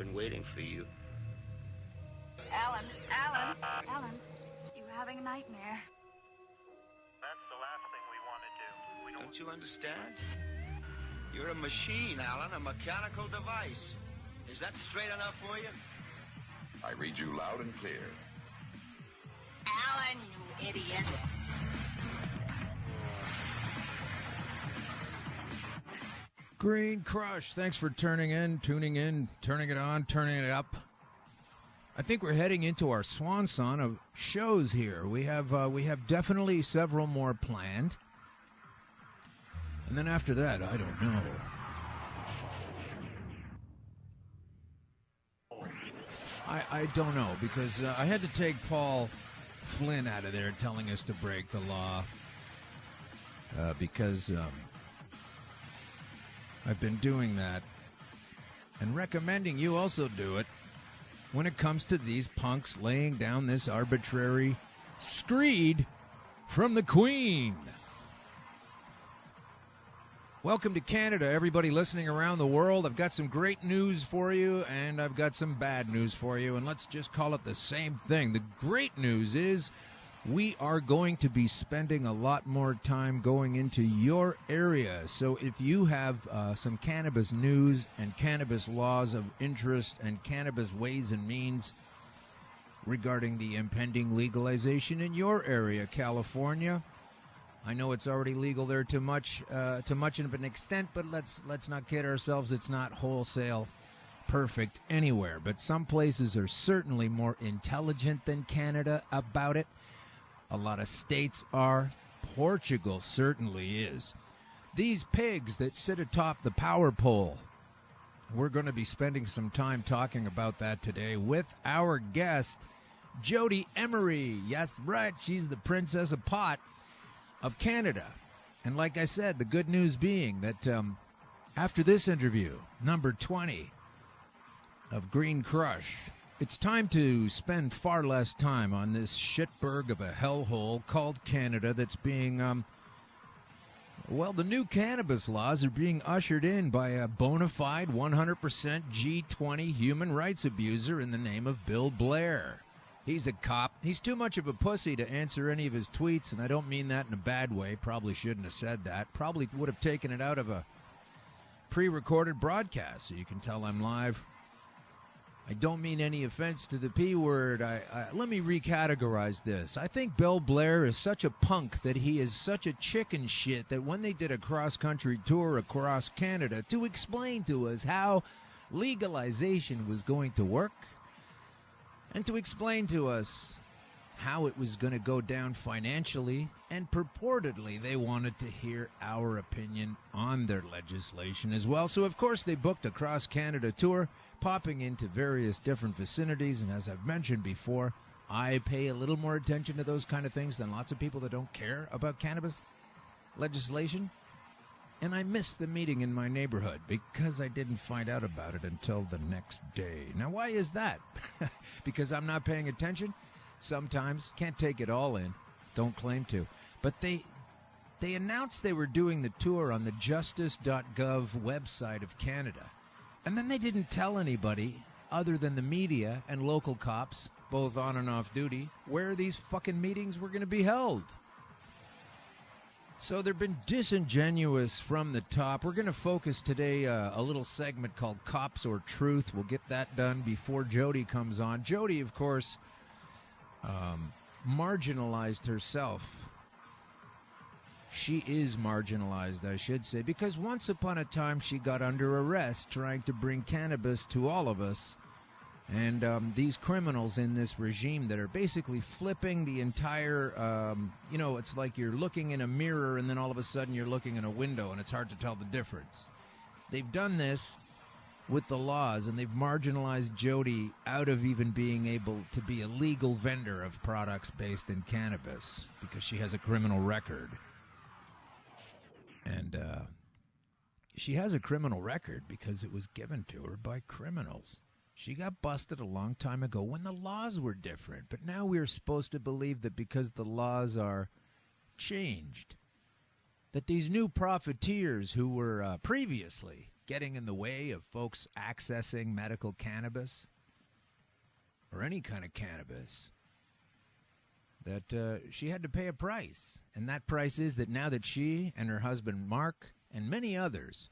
been waiting for you. Alan, you were having a nightmare. That's the last thing we want to do. Don't you understand? You're a machine, Alan, a mechanical device. Is that straight enough for you? I read you loud and clear. Alan, you idiot. Green Crush, thanks for tuning in, turning it on, turning it up. I think we're heading into our swan song of shows here. We have definitely several more planned. And then after that, I don't know. I don't know, because I had to take Paul Flynn out of there telling us to break the law. Because I've been doing that and recommending you also do it when it comes to these punks laying down this arbitrary screed from the Queen. Welcome to Canada, everybody listening around the world. I've got some great news for you, and I've got some bad news for you, and let's just call it the same thing. The great news is we are going to be spending a lot more time going into your area. So if you have some cannabis news and cannabis laws of interest and cannabis ways and means regarding the impending legalization in your area, California, I know it's already legal there to much of an extent, but let's not kid ourselves. It's not wholesale perfect anywhere, but some places are certainly more intelligent than Canada about it. A lot of states are. Portugal certainly is. These pigs that sit atop the power pole, we're going to be spending some time talking about that today with our guest, Jodie Emery. Yes, right, she's the Princess of Pot of Canada. And like I said, the good news being that after this interview, number 20 of Green Crush, it's time to spend far less time on this shitberg of a hellhole called Canada that's being, the new cannabis laws are being ushered in by a bona fide 100% G20 human rights abuser in the name of Bill Blair. He's a cop. He's too much of a pussy to answer any of his tweets, and I don't mean that in a bad way. Probably shouldn't have said that. Probably would have taken it out of a pre-recorded broadcast, so you can tell I'm live. I don't mean any offense to the P word. Let me recategorize this. I think Bill Blair is such a punk that he is such a chicken shit that when they did a cross-country tour across Canada to explain to us how legalization was going to work, and to explain to us how it was going to go down financially, and purportedly they wanted to hear our opinion on their legislation as well. So, of course, they booked a cross-Canada tour, popping into various different vicinities, and as I've mentioned before, I pay a little more attention to those kind of things than lots of people that don't care about cannabis legislation. And I missed the meeting in my neighborhood because I didn't find out about it until the next day. Now, why is that? Because I'm not paying attention? Sometimes. Can't take it all in. Don't claim to. But they announced they were doing the tour on the justice.gov website of Canada. And then they didn't tell anybody other than the media and local cops, both on and off duty, where these fucking meetings were going to be held. So they've been disingenuous from the top. We're going to focus today a little segment called Cops or Truth. We'll get that done before Jodie comes on. Jodie, of course, marginalized herself. She is marginalized, I should say, because once upon a time she got under arrest trying to bring cannabis to all of us. And these criminals in this regime that are basically flipping the entire, it's like you're looking in a mirror and then all of a sudden you're looking in a window and it's hard to tell the difference. They've done this with the laws, and they've marginalized Jodie out of even being able to be a legal vendor of products based in cannabis because she has a criminal record. And she has a criminal record because it was given to her by criminals. She got busted a long time ago when the laws were different. But now we're supposed to believe that because the laws are changed, that these new profiteers who were previously getting in the way of folks accessing medical cannabis or any kind of cannabis, that she had to pay a price. And that price is that now that she and her husband Mark and many others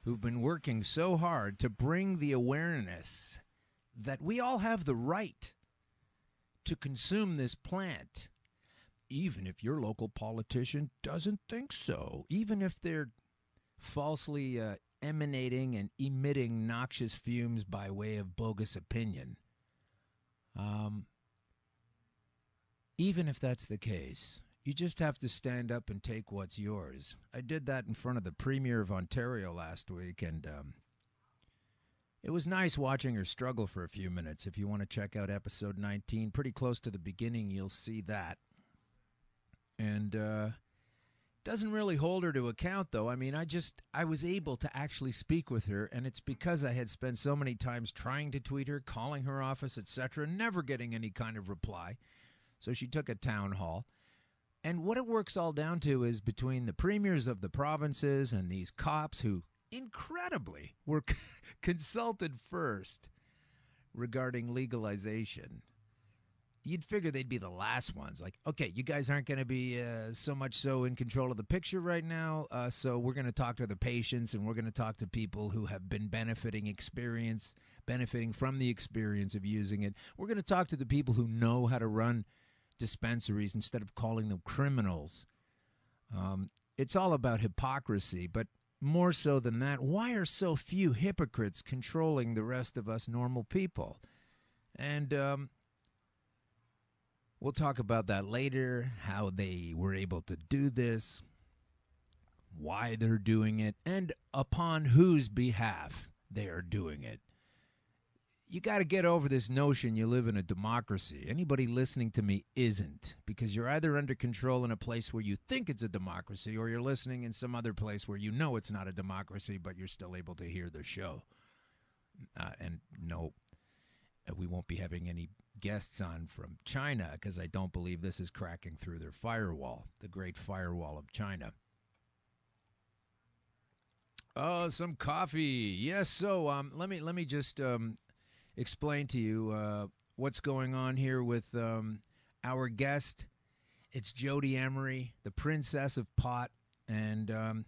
who've been working so hard to bring the awareness that we all have the right to consume this plant, even if your local politician doesn't think so, even if they're falsely emanating and emitting noxious fumes by way of bogus opinion. Even if that's the case, you just have to stand up and take what's yours. I did that in front of the Premier of Ontario last week, and it was nice watching her struggle for a few minutes. If you want to check out episode 19, pretty close to the beginning, you'll see that. And doesn't really hold her to account, though. I mean, I was able to actually speak with her, and it's because I had spent so many times trying to tweet her, calling her office, etc., never getting any kind of reply. So she took a town hall. And what it works all down to is between the premiers of the provinces and these cops who incredibly were consulted first regarding legalization. You'd figure they'd be the last ones. Like, okay, you guys aren't going to be so much so in control of the picture right now, so we're going to talk to the patients and we're going to talk to people who have been benefiting from the experience of using it. We're going to talk to the people who know how to run dispensaries instead of calling them criminals. It's all about hypocrisy, but more so than that, why are so few hypocrites controlling the rest of us normal people? And we'll talk about that later, how they were able to do this, why they're doing it, and upon whose behalf they are doing it. You got to get over this notion you live in a democracy. Anybody listening to me isn't, because you're either under control in a place where you think it's a democracy, or you're listening in some other place where you know it's not a democracy, but you're still able to hear the show. And no, we won't be having any guests on from China, because I don't believe this is cracking through their firewall, the Great Firewall of China. Oh, some coffee. Yes, so let me just explain to you what's going on here with our guest. It's Jodie Emery, the Princess of Pot, and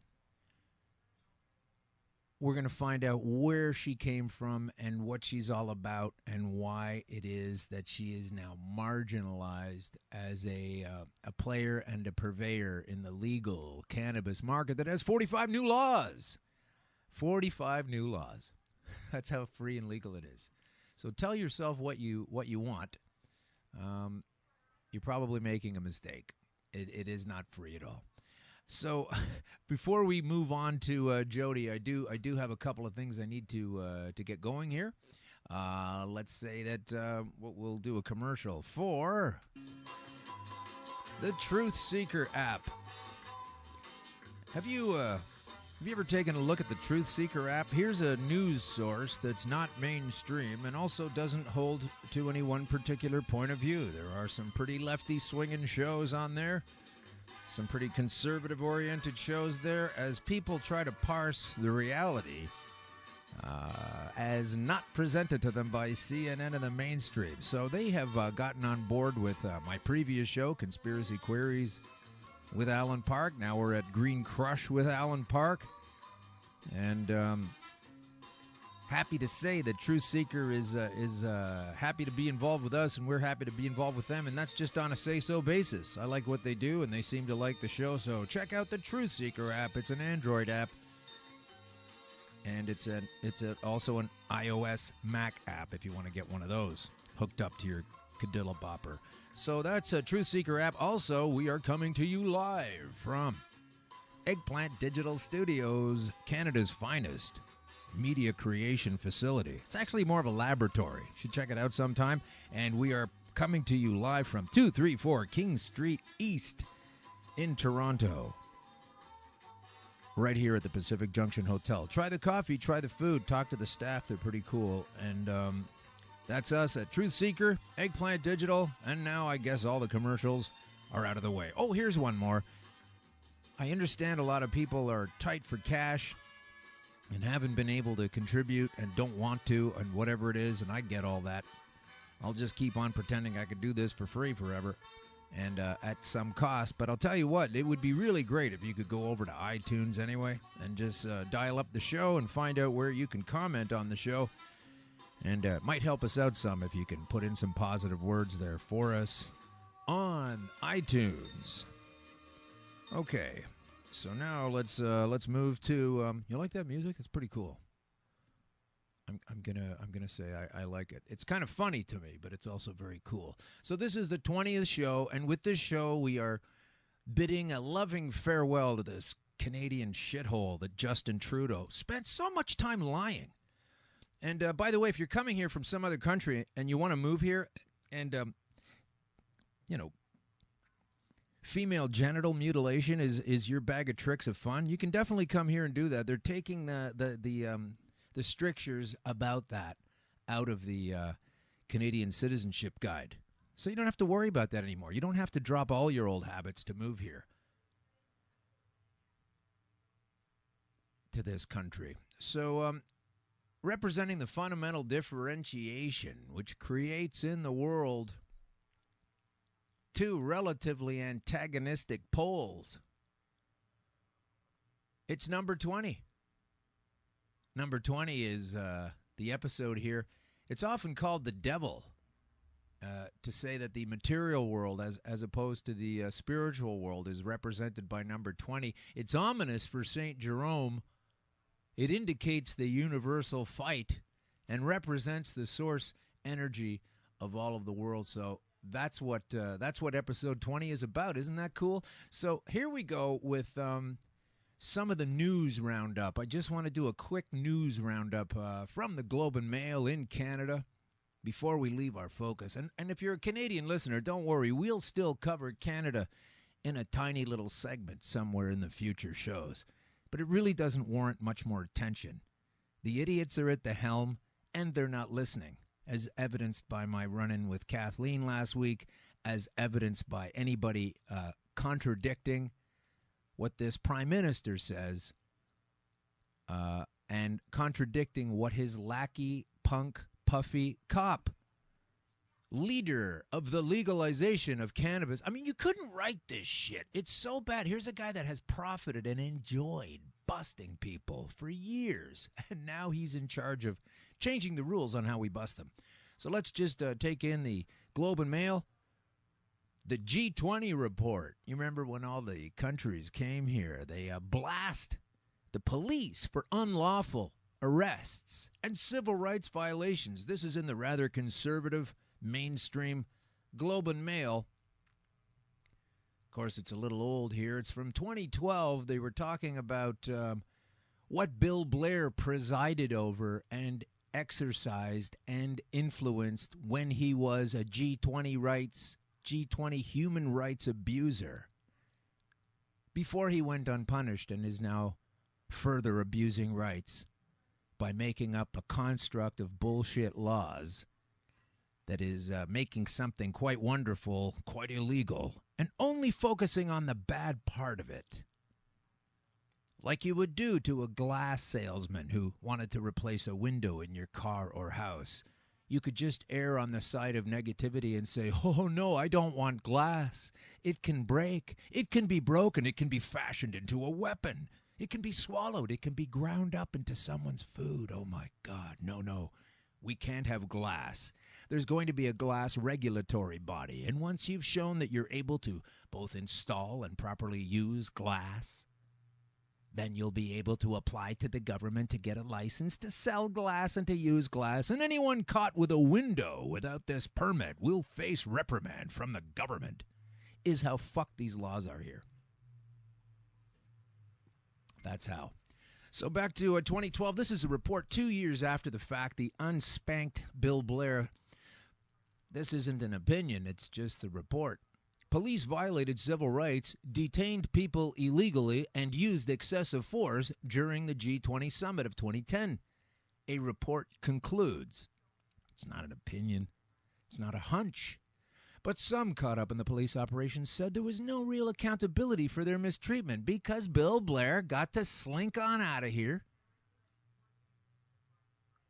we're going to find out where she came from and what she's all about and why it is that she is now marginalized as a player and a purveyor in the legal cannabis market that has 45 new laws. 45 new laws. That's how free and legal it is. So tell yourself what you want. You're probably making a mistake. It is not free at all. So before we move on to Jodie, I do have a couple of things I need to get going here. Let's say that we'll do a commercial for the Truth Seeker app. Have you ever taken a look at the Truth Seeker app? Here's a news source that's not mainstream and also doesn't hold to any one particular point of view. There are some pretty lefty swinging shows on there, some pretty conservative-oriented shows there, as people try to parse the reality as not presented to them by CNN and the mainstream. So they have gotten on board with my previous show, Conspiracy Queries with Alan Park. Now we're at Green Crush with Alan Park. And happy to say that Truth Seeker is happy to be involved with us, and we're happy to be involved with them, and that's just on a say-so basis. I like what they do, and they seem to like the show, so check out the Truth Seeker app. It's an Android app, and it's also an iOS Mac app if you want to get one of those hooked up to your Cadilla Bopper. So that's a Truth Seeker app. Also, we are coming to you live from Eggplant Digital Studios, Canada's finest media creation facility. It's actually more of a laboratory. You should check it out sometime. And we are coming to you live from 234 King Street East in Toronto, right here at the Pacific Junction Hotel. Try the coffee, try the food, talk to the staff. They're pretty cool. And that's us at Truth Seeker, Eggplant Digital, and now I guess all the commercials are out of the way. Oh, here's one more. I understand a lot of people are tight for cash, and haven't been able to contribute and don't want to and whatever it is, and I get all that. I'll just keep on pretending I could do this for free forever and at some cost. But I'll tell you what, it would be really great if you could go over to iTunes anyway and just dial up the show and find out where you can comment on the show. And it might help us out some if you can put in some positive words there for us on iTunes. Okay, so now let's move to you like that music? It's pretty cool. I'm gonna say I like it. It's kind of funny to me, but it's also very cool. So this is the 20th show, and with this show we are bidding a loving farewell to this Canadian shithole that Justin Trudeau spent so much time lying. And by the way, if you're coming here from some other country and you want to move here, and female genital mutilation is your bag of tricks of fun, you can definitely come here and do that. They're taking the strictures about that out of the Canadian Citizenship Guide. So you don't have to worry about that anymore. You don't have to drop all your old habits to move here to this country. So representing the fundamental differentiation which creates in the world two relatively antagonistic poles, it's number 20. Number 20 is the episode here. It's often called the devil to say that the material world as opposed to the spiritual world is represented by number 20. It's ominous for St. Jerome. It indicates the universal fight and represents the source energy of all of the world. So that's what episode 20 is about. Isn't that cool? So here we go with some of the news roundup. I just want to do a quick news roundup from the Globe and Mail in Canada before we leave our focus. And if you're a Canadian listener, don't worry. We'll still cover Canada in a tiny little segment somewhere in the future shows. But it really doesn't warrant much more attention. The idiots are at the helm, and they're not listening, as evidenced by my run-in with Kathleen last week, as evidenced by anybody contradicting what this prime minister says, and contradicting what his lackey, punk, puffy cop, leader of the legalization of cannabis. I mean, you couldn't write this shit. It's so bad. Here's a guy that has profited and enjoyed busting people for years, and now he's in charge of changing the rules on how we bust them. So let's just take in the Globe and Mail. The G20 report. You remember when all the countries came here, they blast the police for unlawful arrests and civil rights violations. This is in the rather conservative, mainstream Globe and Mail. Of course, it's a little old here. It's from 2012. They were talking about what Bill Blair presided over and exercised and influenced when he was a G20 human rights abuser before he went unpunished and is now further abusing rights by making up a construct of bullshit laws that is making something quite wonderful quite illegal and only focusing on the bad part of it, like you would do to a glass salesman who wanted to replace a window in your car or house. You could just err on the side of negativity and say, oh, no, I don't want glass. It can break. It can be broken. It can be fashioned into a weapon. It can be swallowed. It can be ground up into someone's food. Oh, my God. No. We can't have glass. There's going to be a glass regulatory body. And once you've shown that you're able to both install and properly use glass, then you'll be able to apply to the government to get a license to sell glass and to use glass. And anyone caught with a window without this permit will face reprimand from the government, is how fucked these laws are here. That's how. So back to 2012. This is a report 2 years after the fact. The unspanked Bill Blair. This isn't an opinion. It's just the report. Police violated civil rights, detained people illegally, and used excessive force during the G20 summit of 2010. A report concludes. It's not an opinion. It's not a hunch. But some caught up in the police operation said there was no real accountability for their mistreatment because Bill Blair got to slink on out of here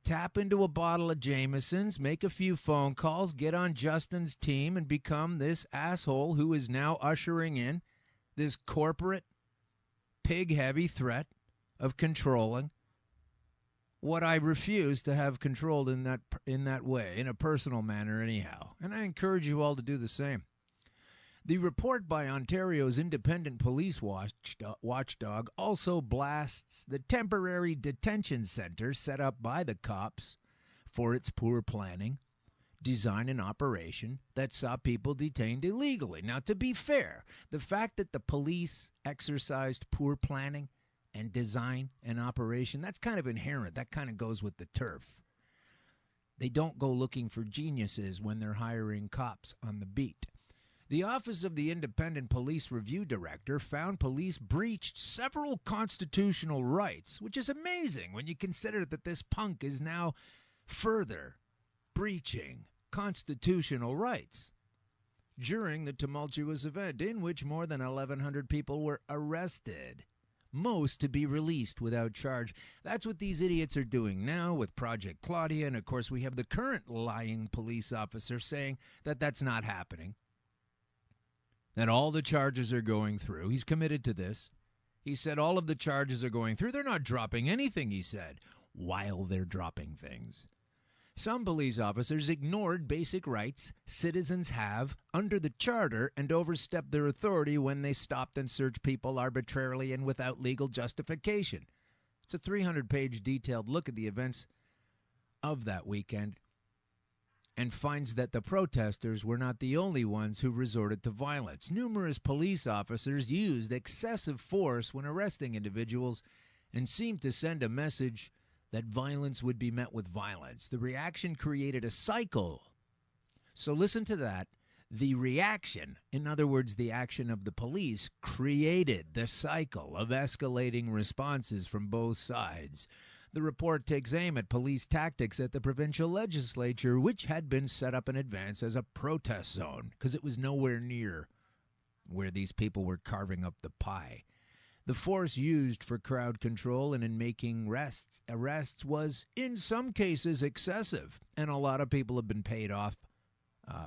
tap into a bottle of Jameson's, make a few phone calls, get on Justin's team, and become this asshole who is now ushering in this corporate, pig-heavy threat of controlling what I refuse to have controlled in that way, in a personal manner anyhow. And I encourage you all to do the same. The report by Ontario's independent police watchdog also blasts the temporary detention center set up by the cops for its poor planning, design, and operation that saw people detained illegally. Now, to be fair, the fact that the police exercised poor planning and design and operation, that's kind of inherent. That kind of goes with the turf. They don't go looking for geniuses when they're hiring cops on the beat. The Office of the Independent Police Review Director found police breached several constitutional rights, which is amazing when you consider that this punk is now further breaching constitutional rights during the tumultuous event in which more than 1,100 people were arrested, most to be released without charge. That's what these idiots are doing now with Project Claudia, and of course we have the current lying police officer saying that that's not happening, that all the charges are going through. He's committed to this. He said all of the charges are going through. They're not dropping anything, he said, while they're dropping things. Some police officers ignored basic rights citizens have under the Charter and overstepped their authority when they stopped and searched people arbitrarily and without legal justification. It's a 300-page detailed look at the events of that weekend and finds that the protesters were not the only ones who resorted to violence. Numerous police officers used excessive force when arresting individuals and seemed to send a message that violence would be met with violence. The reaction created a cycle. So listen to that. The reaction, in other words, the action of the police, created the cycle of escalating responses from both sides. The report takes aim at police tactics at the provincial legislature, which had been set up in advance as a protest zone because it was nowhere near where these people were carving up the pie. The force used for crowd control and in making arrests was, in some cases, excessive. And a lot of people have been paid off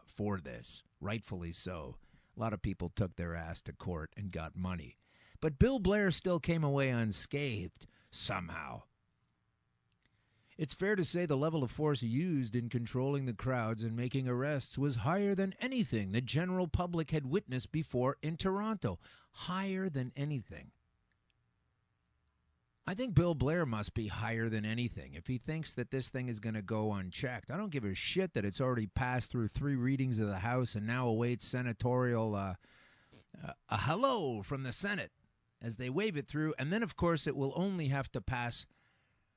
for this, rightfully so. A lot of people took their ass to court and got money. But Bill Blair still came away unscathed, somehow. It's fair to say the level of force used in controlling the crowds and making arrests was higher than anything the general public had witnessed before in Toronto. Higher than anything. I think Bill Blair must be higher than anything if he thinks that this thing is going to go unchecked. I don't give a shit that it's already passed through 3 readings of the House and now awaits senatorial a hello from the Senate as they wave it through. And then, of course, it will only have to pass,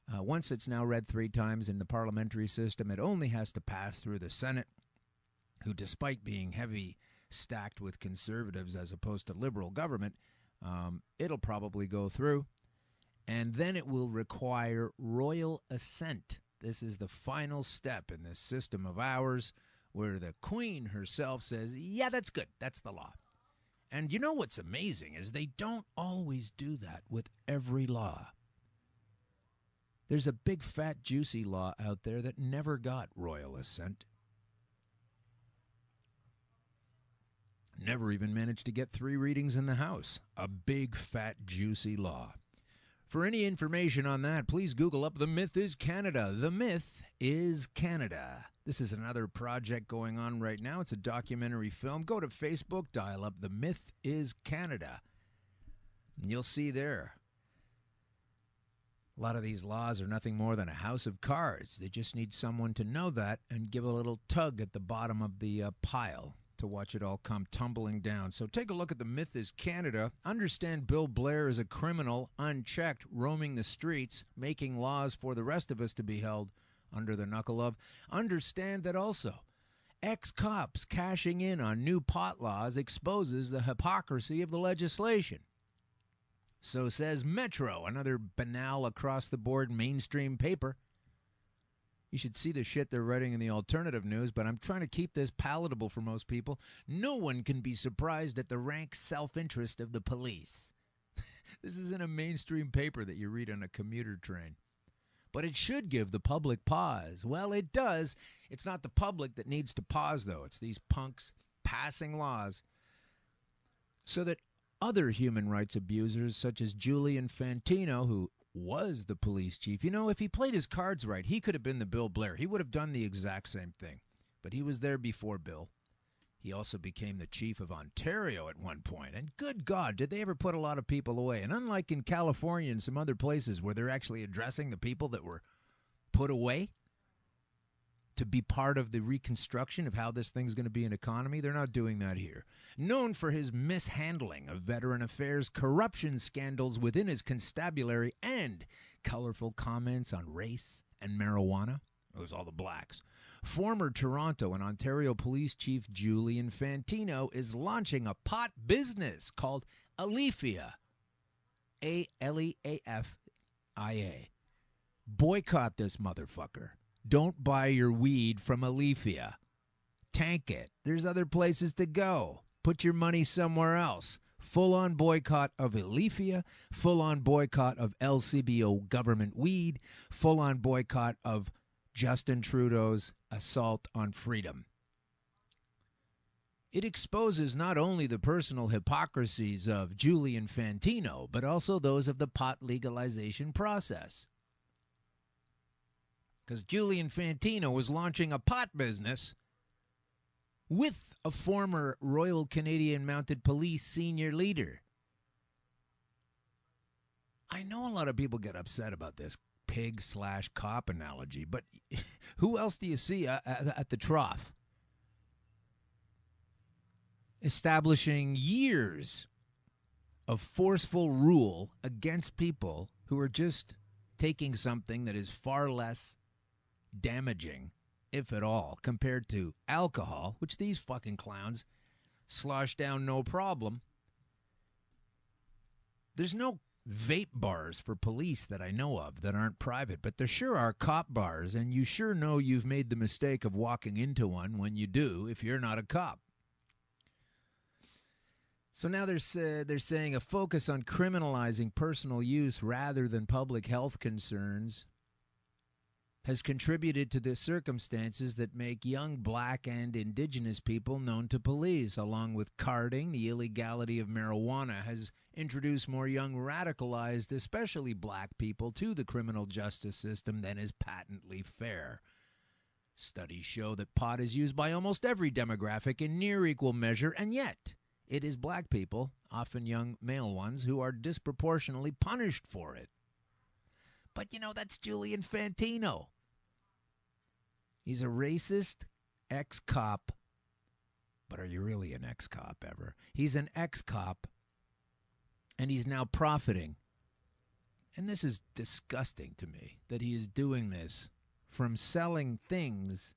once it's now read 3 times in the parliamentary system, it only has to pass through the Senate, who, despite being heavy stacked with conservatives as opposed to liberal government, it'll probably go through. And then it will require royal assent. This is the final step in this system of ours where the Queen herself says, yeah, that's good. That's the law. And you know what's amazing is they don't always do that with every law. There's a big, fat, juicy law out there that never got royal assent. Never even managed to get 3 readings in the House. A big, fat, juicy law. For any information on that, please Google up The Myth is Canada. The Myth is Canada. This is another project going on right now. It's a documentary film. Go to Facebook, dial up The Myth is Canada. And you'll see there. A lot of these laws are nothing more than a house of cards. They just need someone to know that and give a little tug at the bottom of the pile to watch it all come tumbling down. So take a look at The Myth is Canada. Understand Bill Blair is a criminal, unchecked, roaming the streets, making laws for the rest of us to be held under the knuckle of. Understand that also ex-cops cashing in on new pot laws exposes the hypocrisy of the legislation. So says Metro, another banal across-the-board mainstream paper. You should see the shit they're writing in the alternative news, but I'm trying to keep this palatable for most people. No one can be surprised at the rank self-interest of the police. This isn't a mainstream paper that you read on a commuter train. but it should give the public pause. Well, it does. It's not the public that needs to pause, though. It's these punks passing laws so that other human rights abusers, such as Julian Fantino, who was the police chief, you know, if he played his cards right, he could have been the Bill Blair. He would have done the exact same thing. But he was there before Bill. He also became the chief of Ontario at one point. And good God, did they ever put a lot of people away? And unlike in California and some other places where they're actually addressing the people that were put away to be part of the reconstruction of how this thing's going to be an economy, they're not doing that here. Known for his mishandling of veteran affairs, corruption scandals within his constabulary, and colorful comments on race and marijuana, it was all the blacks. Former Toronto and Ontario Police Chief Julian Fantino is launching a pot business called Aleafia, Aleafia. Boycott this motherfucker. Don't buy your weed from Aleafia. Tank it. There's other places to go. Put your money somewhere else. Full-on boycott of Aleafia, full-on boycott of LCBO government weed, full-on boycott of Justin Trudeau's assault on freedom. It exposes not only the personal hypocrisies of Julian Fantino, but also those of the pot legalization process. Because Julian Fantino was launching a pot business with a former Royal Canadian Mounted Police senior leader. I know a lot of people get upset about this pig/cop analogy, but who else do you see at the trough? Establishing years of forceful rule against people who are just taking something that is far less damaging, if at all, compared to alcohol, which these fucking clowns slosh down no problem. There's no vape bars for police that I know of that aren't private, but there sure are cop bars, and you sure know you've made the mistake of walking into one when you do if you're not a cop. So now they're saying a focus on criminalizing personal use rather than public health concerns has contributed to the circumstances that make young black and indigenous people known to police. Along with carding, the illegality of marijuana has introduced more young radicalized, especially black people, to the criminal justice system than is patently fair. Studies show that pot is used by almost every demographic in near equal measure, and yet it is black people, often young male ones, who are disproportionately punished for it. But, you know, that's Julian Fantino. He's a racist ex-cop. But are you really an ex-cop ever? He's an ex-cop, and he's now profiting. And this is disgusting to me, that he is doing this from selling things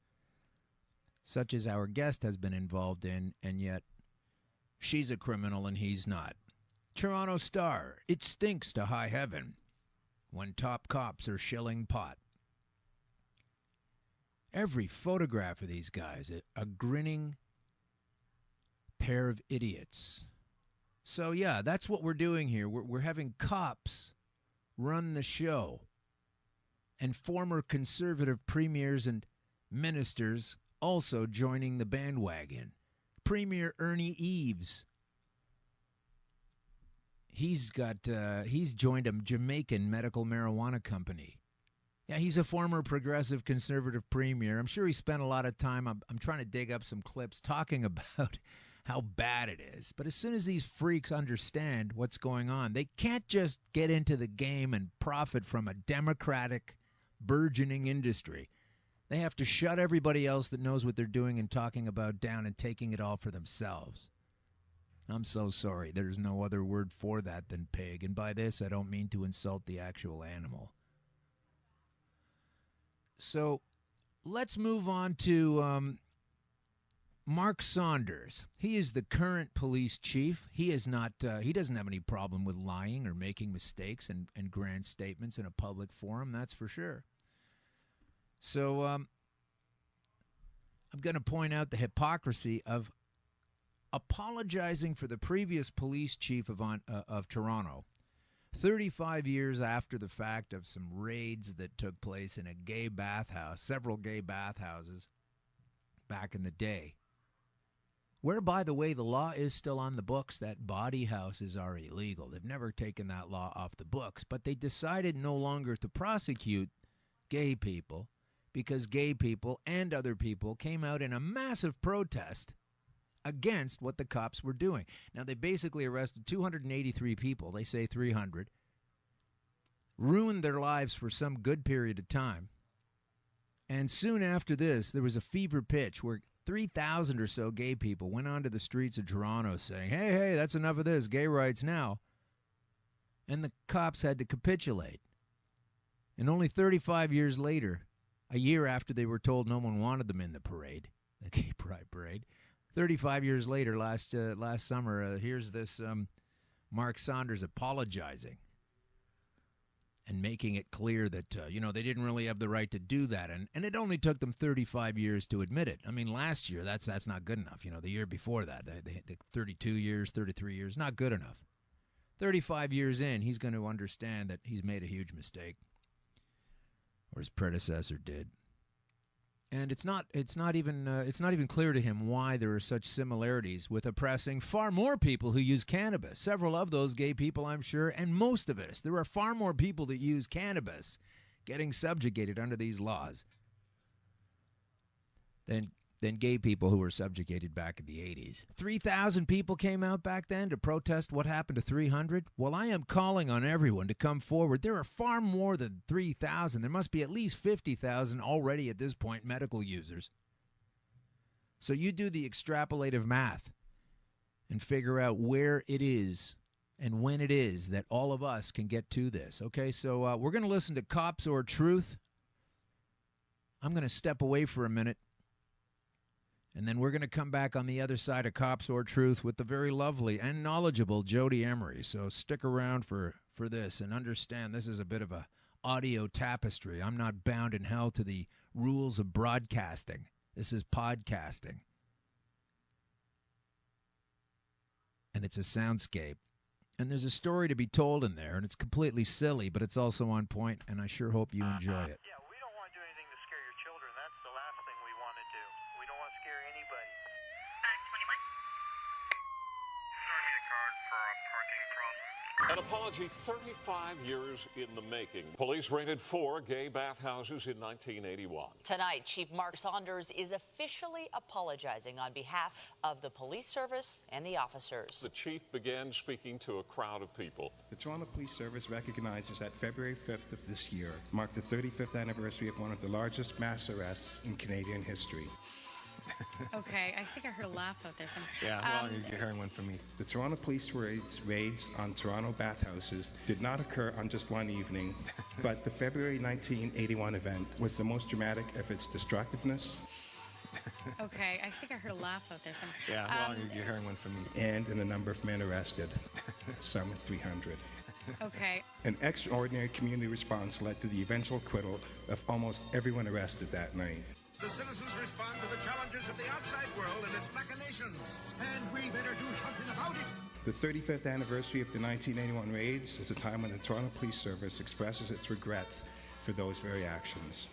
such as our guest has been involved in, and yet she's a criminal and he's not. Toronto Star, it stinks to high heaven when top cops are shilling pot. Every photograph of these guys, a grinning pair of idiots. So yeah, that's what we're doing here. We're having cops run the show, and former conservative premiers and ministers also joining the bandwagon. Premier Ernie Eves, he's joined a Jamaican medical marijuana company. Yeah, he's a former progressive conservative premier. I'm sure he spent a lot of time, I'm trying to dig up some clips, talking about how bad it is. But as soon as these freaks understand what's going on, they can't just get into the game and profit from a democratic, burgeoning industry. They have to shut everybody else that knows what they're doing and talking about down and taking it all for themselves. I'm so sorry. There's no other word for that than pig. And by this, I don't mean to insult the actual animal. So let's move on to Mark Saunders. He is the current police chief. He is not. He doesn't have any problem with lying or making mistakes and grand statements in a public forum. That's for sure. So I'm going to point out the hypocrisy of apologizing for the previous police chief of Toronto 35 years after the fact of some raids that took place in a gay bathhouse, several gay bathhouses back in the day, where, by the way, the law is still on the books that body houses are illegal. They've never taken that law off the books, but they decided no longer to prosecute gay people because gay people and other people came out in a massive protest against what the cops were doing. Now, they basically arrested 283 people, they say 300, ruined their lives for some good period of time. And soon after this, there was a fever pitch where 3,000 or so gay people went onto the streets of Toronto saying, hey, that's enough of this, gay rights now. And the cops had to capitulate. And only 35 years later, a year after they were told no one wanted them in the parade, the gay pride parade, 35 years later, last summer, here's this Mark Saunders apologizing and making it clear that, they didn't really have the right to do that. And it only took them 35 years to admit it. I mean, last year, that's not good enough. The year before that, they 32 years, 33 years, not good enough. 35 years in, he's going to understand that he's made a huge mistake, or his predecessor did. And it's not even clear to him why there are such similarities with oppressing far more people who use cannabis. Several of those gay people, I'm sure, and most of us. There are far more people that use cannabis getting subjugated under these laws than gay people who were subjugated back in the 80s. 3,000 people came out back then to protest what happened to 300. Well, I am calling on everyone to come forward. There are far more than 3,000. There must be at least 50,000 already at this point medical users. So you do the extrapolative math and figure out where it is and when it is that all of us can get to this. Okay, so we're going to listen to Cops or Truth. I'm going to step away for a minute. And then we're going to come back on the other side of Cops or Truth with the very lovely and knowledgeable Jodie Emery. So stick around for this and understand this is a bit of a audio tapestry. I'm not bound in hell to the rules of broadcasting. This is podcasting. And it's a soundscape. And there's a story to be told in there, and it's completely silly, but it's also on point, and I sure hope you enjoy it. Yeah, we don't want to do anything to scare your children. That's the last thing we want to do. We don't want to scare anybody. Throw me a card for a parking problem. An apology 35 years in the making. Police raided 4 gay bathhouses in 1981. Tonight, Chief Mark Saunders is officially apologizing on behalf of the police service and the officers. The chief began speaking to a crowd of people. The Toronto Police Service recognizes that February 5th of this year marked the 35th anniversary of one of the largest mass arrests in Canadian history. Okay, I think I heard a laugh out there somewhere. Yeah, well, you're hearing one from me. The Toronto Police raids on Toronto bathhouses did not occur on just one evening, but the February 1981 event was the most dramatic of its destructiveness. Okay, I think I heard a laugh out there somewhere. Yeah, well, you're hearing one from me. And in a number of men arrested, some 300. Okay. An extraordinary community response led to the eventual acquittal of almost everyone arrested that night. The citizens respond to the challenges of the outside world and its machinations, and we better do something about it. The 35th anniversary of the 1981 raids is a time when the Toronto Police Service expresses its regret for those very actions.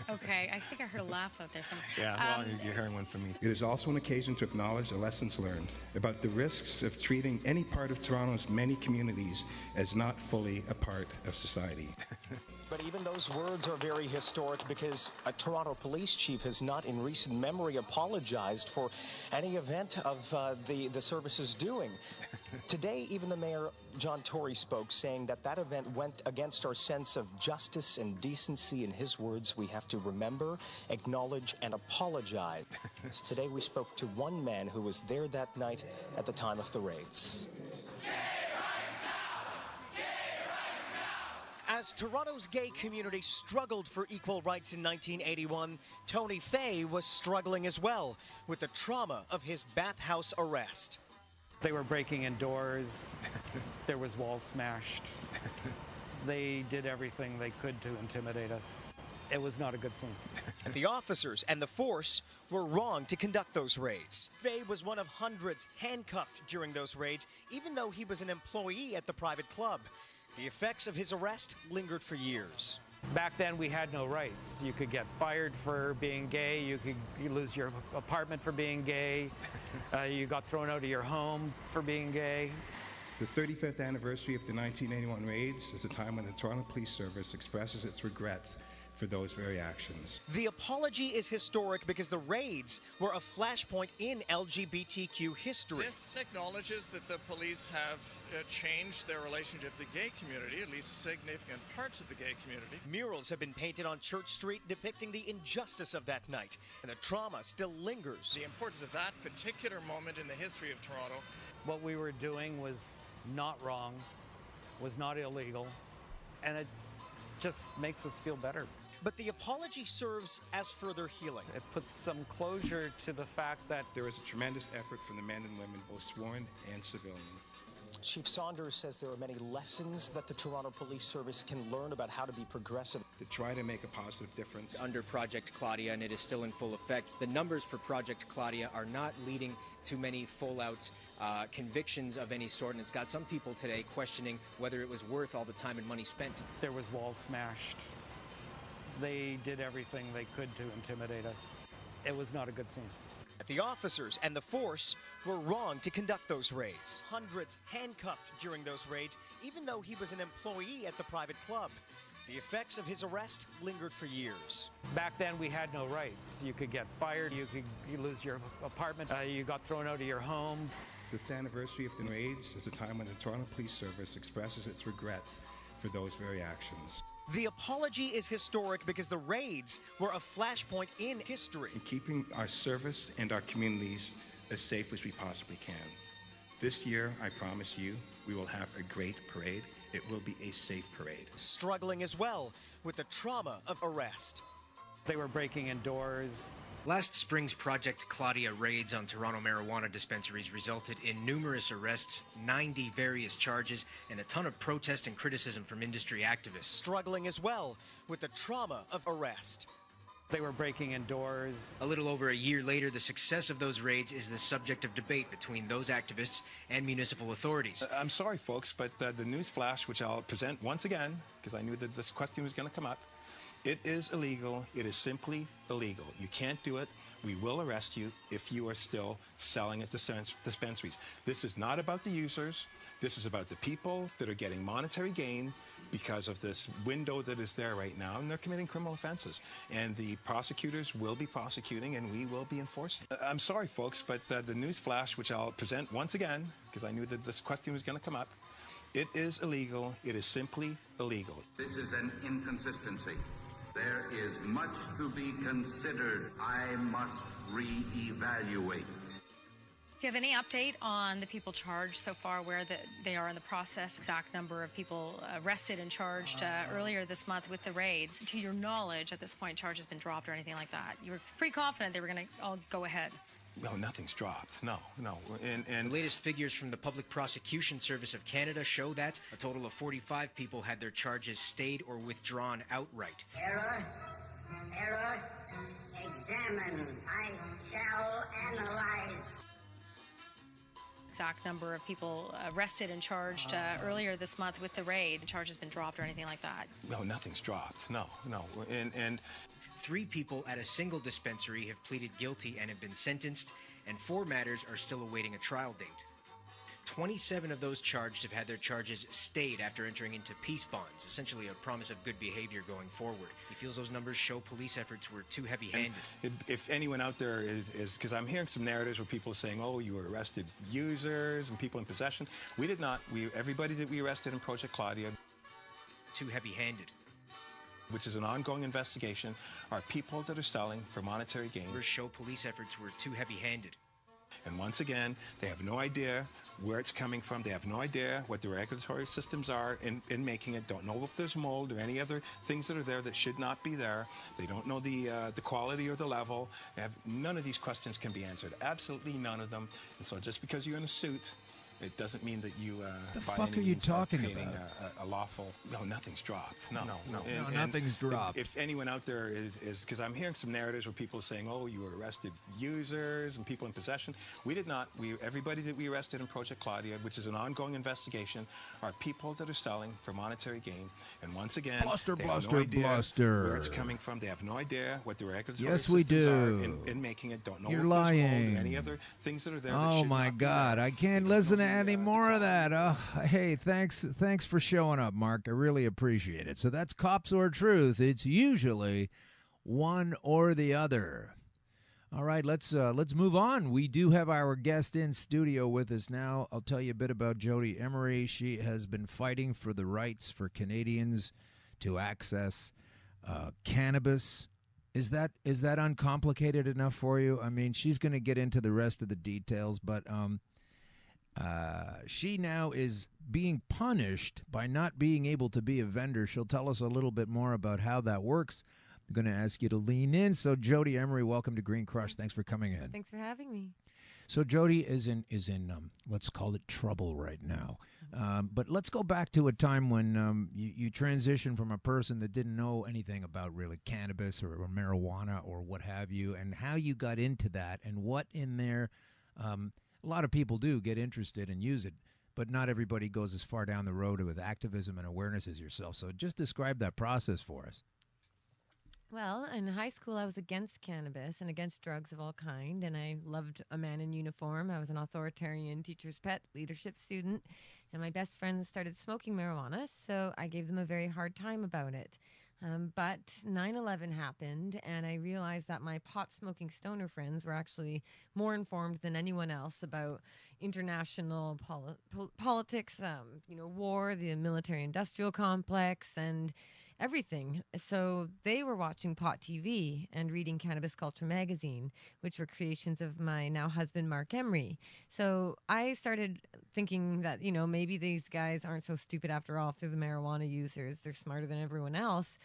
Okay, I think I heard a laugh out there somewhere. Yeah, well, you're hearing one from me. It is also an occasion to acknowledge the lessons learned about the risks of treating any part of Toronto's many communities as not fully a part of society. But even those words are very historic because a Toronto police chief has not in recent memory apologized for any event of the service's doing. Today, even the mayor, John Tory, spoke, saying that that event went against our sense of justice and decency. In his words, we have to remember, acknowledge, and apologize. Today, we spoke to one man who was there that night at the time of the raids. As Toronto's gay community struggled for equal rights in 1981, Tony Fay was struggling as well with the trauma of his bathhouse arrest. They were breaking in doors. There was walls smashed. They did everything they could to intimidate us. It was not a good scene. The officers and the force were wrong to conduct those raids. Fay was one of hundreds handcuffed during those raids, even though he was an employee at the private club. The effects of his arrest lingered for years. Back then, we had no rights. You could get fired for being gay. You could lose your apartment for being gay. You got thrown out of your home for being gay. The 35th anniversary of the 1981 raids is a time when the Toronto Police Service expresses its regret for those very actions. The apology is historic because the raids were a flashpoint in LGBTQ history. This acknowledges that the police have changed their relationship to the gay community, at least significant parts of the gay community. Murals have been painted on Church Street depicting the injustice of that night, and the trauma still lingers. The importance of that particular moment in the history of Toronto. What we were doing was not wrong, was not illegal, and it just makes us feel better. But the apology serves as further healing. It puts some closure to the fact that there was a tremendous effort from the men and women, both sworn and civilian. Chief Saunders says there are many lessons that the Toronto Police Service can learn about how to be progressive. To try to make a positive difference. Under Project Claudia, and it is still in full effect, the numbers for Project Claudia are not leading to many full-out convictions of any sort, and it's got some people today questioning whether it was worth all the time and money spent. There was walls smashed. They did everything they could to intimidate us. It was not a good scene. The officers and the force were wrong to conduct those raids. Hundreds handcuffed during those raids, even though he was an employee at the private club. The effects of his arrest lingered for years. Back then, we had no rights. You could get fired, you could lose your apartment, you got thrown out of your home. The 5th anniversary of the raids is a time when the Toronto Police Service expresses its regret for those very actions. The apology is historic because the raids were a flashpoint in history. In keeping our service and our communities as safe as we possibly can. This year, I promise you, we will have a great parade. It will be a safe parade. Struggling as well with the trauma of arrest. They were breaking in doors. Last spring's Project Claudia raids on Toronto marijuana dispensaries resulted in numerous arrests, 90 various charges, and a ton of protest and criticism from industry activists. Struggling as well with the trauma of arrest. They were breaking in doors. A little over a year later, the success of those raids is the subject of debate between those activists and municipal authorities. I'm sorry, folks, but the news flash, which I'll present once again, because I knew that this question was going to come up, it is illegal. It is simply illegal. You can't do it. We will arrest you if you are still selling at dispensaries. This is not about the users. This is about the people that are getting monetary gain because of this window that is there right now, and they're committing criminal offenses. And the prosecutors will be prosecuting, and we will be enforcing. I'm sorry, folks, but the news flash, which I'll present once again, because I knew that this question was going to come up, it is illegal. It is simply illegal. This is an inconsistency. There is much to be considered. I must re-evaluate. Do you have any update on the people charged so far, where they are in the process, exact number of people arrested and charged earlier this month with the raids? To your knowledge, at this point, charges been dropped or anything like that? You were pretty confident they were going to all go ahead. No, nothing's dropped. No. And the latest figures from the Public Prosecution Service of Canada show that a total of 45 people had their charges stayed or withdrawn outright. Error. Examine. I shall analyze. Exact number of people arrested and charged earlier this month with the raid. The charges been dropped or anything like that? No, nothing's dropped. No. And 3 people at a single dispensary have pleaded guilty and have been sentenced, and 4 matters are still awaiting a trial date. 27 of those charged have had their charges stayed after entering into peace bonds, essentially a promise of good behavior going forward. He feels those numbers show police efforts were too heavy-handed. If anyone out there is because I'm hearing some narratives where people are saying, oh, you arrested users and people in possession. We did not. Everybody that we arrested in Project Claudia. Too heavy-handed. Which is an ongoing investigation, are people that are selling for monetary gain. Numbers show police efforts were too heavy-handed. And once again, they have no idea where it's coming from. They have no idea what the regulatory systems are in making it. Don't know if there's mold or any other things that are there that should not be there. They don't know the quality or the level. None of these questions can be answered. Absolutely none of them. And so just because you're in a suit It doesn't mean that you The by fuck any are you means talking creating about? a lawful. No, nothing's dropped. No, nothing's dropped. If anyone out there is because I'm hearing some narratives where people are saying, "Oh, you arrested users and people in possession." We did not. Everybody that we arrested in Project Claudia, which is an ongoing investigation, are people that are selling for monetary gain. And once again, Bluster, they have bluster, no idea bluster. where it's coming from. They have no idea what the regulatory Yes, we systems are do. in making it. Don't know You're if there's mold lying. or any other things that are there. that Oh should my not be God! there. I can't listen to any more of that. Oh, hey, thanks for showing up, Mark. I really appreciate it. So that's cops or truth. It's usually one or the other. All right, let's move on. We do have our guest in studio with us now. I'll tell you a bit about Jodie Emery. She has been fighting for the rights for Canadians to access cannabis. Is that uncomplicated enough for you? I mean, she's going to get into the rest of the details, but she now is being punished by not being able to be a vendor. She'll tell us a little bit more about how that works. I'm going to ask you to lean in. So, Jodie Emery, welcome to Green Crush. Thanks for coming in. Thanks for having me. So, Jodie is in let's call it trouble right now. But let's go back to a time when you transitioned from a person that didn't know anything about really cannabis or marijuana or what have you, and how you got into that and what in there. A lot of people do get interested and use it, but not everybody goes as far down the road with activism and awareness as yourself. So just describe that process for us. Well, in high school, I was against cannabis and against drugs of all kind, and I loved a man in uniform. I was an authoritarian teacher's pet, leadership student, and my best friends started smoking marijuana, so I gave them a very hard time about it. But 9/11 happened, and I realized that my pot-smoking stoner friends were actually more informed than anyone else about international politics, war, the military-industrial complex, and everything. So they were watching Pot TV and reading Cannabis Culture magazine, which were creations of my now husband, Mark Emery. So I started thinking that, maybe these guys aren't so stupid after all if they're the marijuana users. They're smarter than everyone else.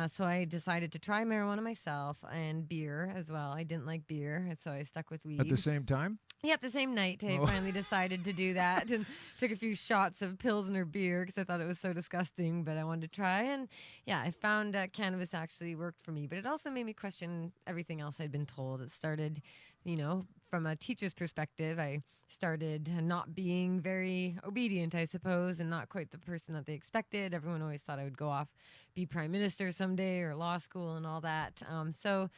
So I decided to try marijuana myself and beer as well. I didn't like beer, and so I stuck with weed. At the same time? Yep, the same night I finally decided to do that and took a few shots of Pilsner beer because I thought it was so disgusting, but I wanted to try. And yeah, I found cannabis actually worked for me, but it also made me question everything else I'd been told. It started, from a teacher's perspective, I started not being very obedient, I suppose, and not quite the person that they expected. Everyone always thought I would go off, be prime minister someday or law school and all that. So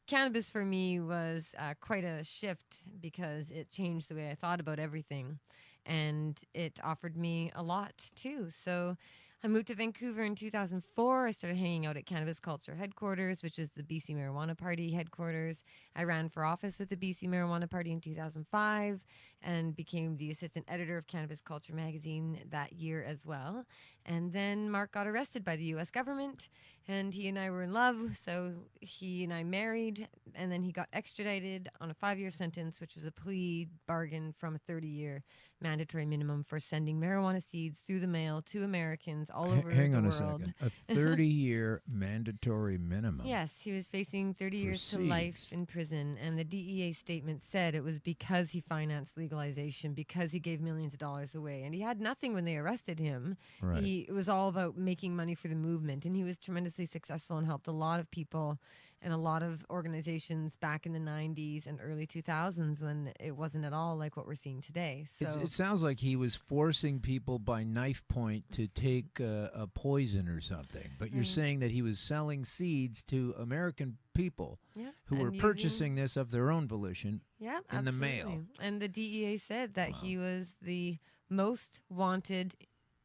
cannabis for me was quite a shift because it changed the way I thought about everything, and it offered me a lot too. So I moved to Vancouver in 2004. I started hanging out at Cannabis Culture headquarters, which is the BC Marijuana Party headquarters. I ran for office with the BC Marijuana Party in 2005 and became the assistant editor of Cannabis Culture magazine that year as well. And then Mark got arrested by the U.S. government, and he and I were in love, so he and I married, and then he got extradited on a 5-year sentence, which was a plea bargain from a 30-year mandatory minimum for sending marijuana seeds through the mail to Americans all over the world. Hang on a second. A 30-year mandatory minimum. Yes, he was facing 30 years seeds. to life in prison, and the DEA statement said it was because he financed legalization, because he gave millions of dollars away, and he had nothing when they arrested him. Right. It was all about making money for the movement, and he was tremendously successful and helped a lot of people and a lot of organizations back in the 90s and early 2000s when it wasn't at all like what we're seeing today. So It sounds like he was forcing people by knife point to take a poison or something. But you're saying that he was selling seeds to American people who were purchasing this of their own volition in the mail. And the DEA said that he was the most wanted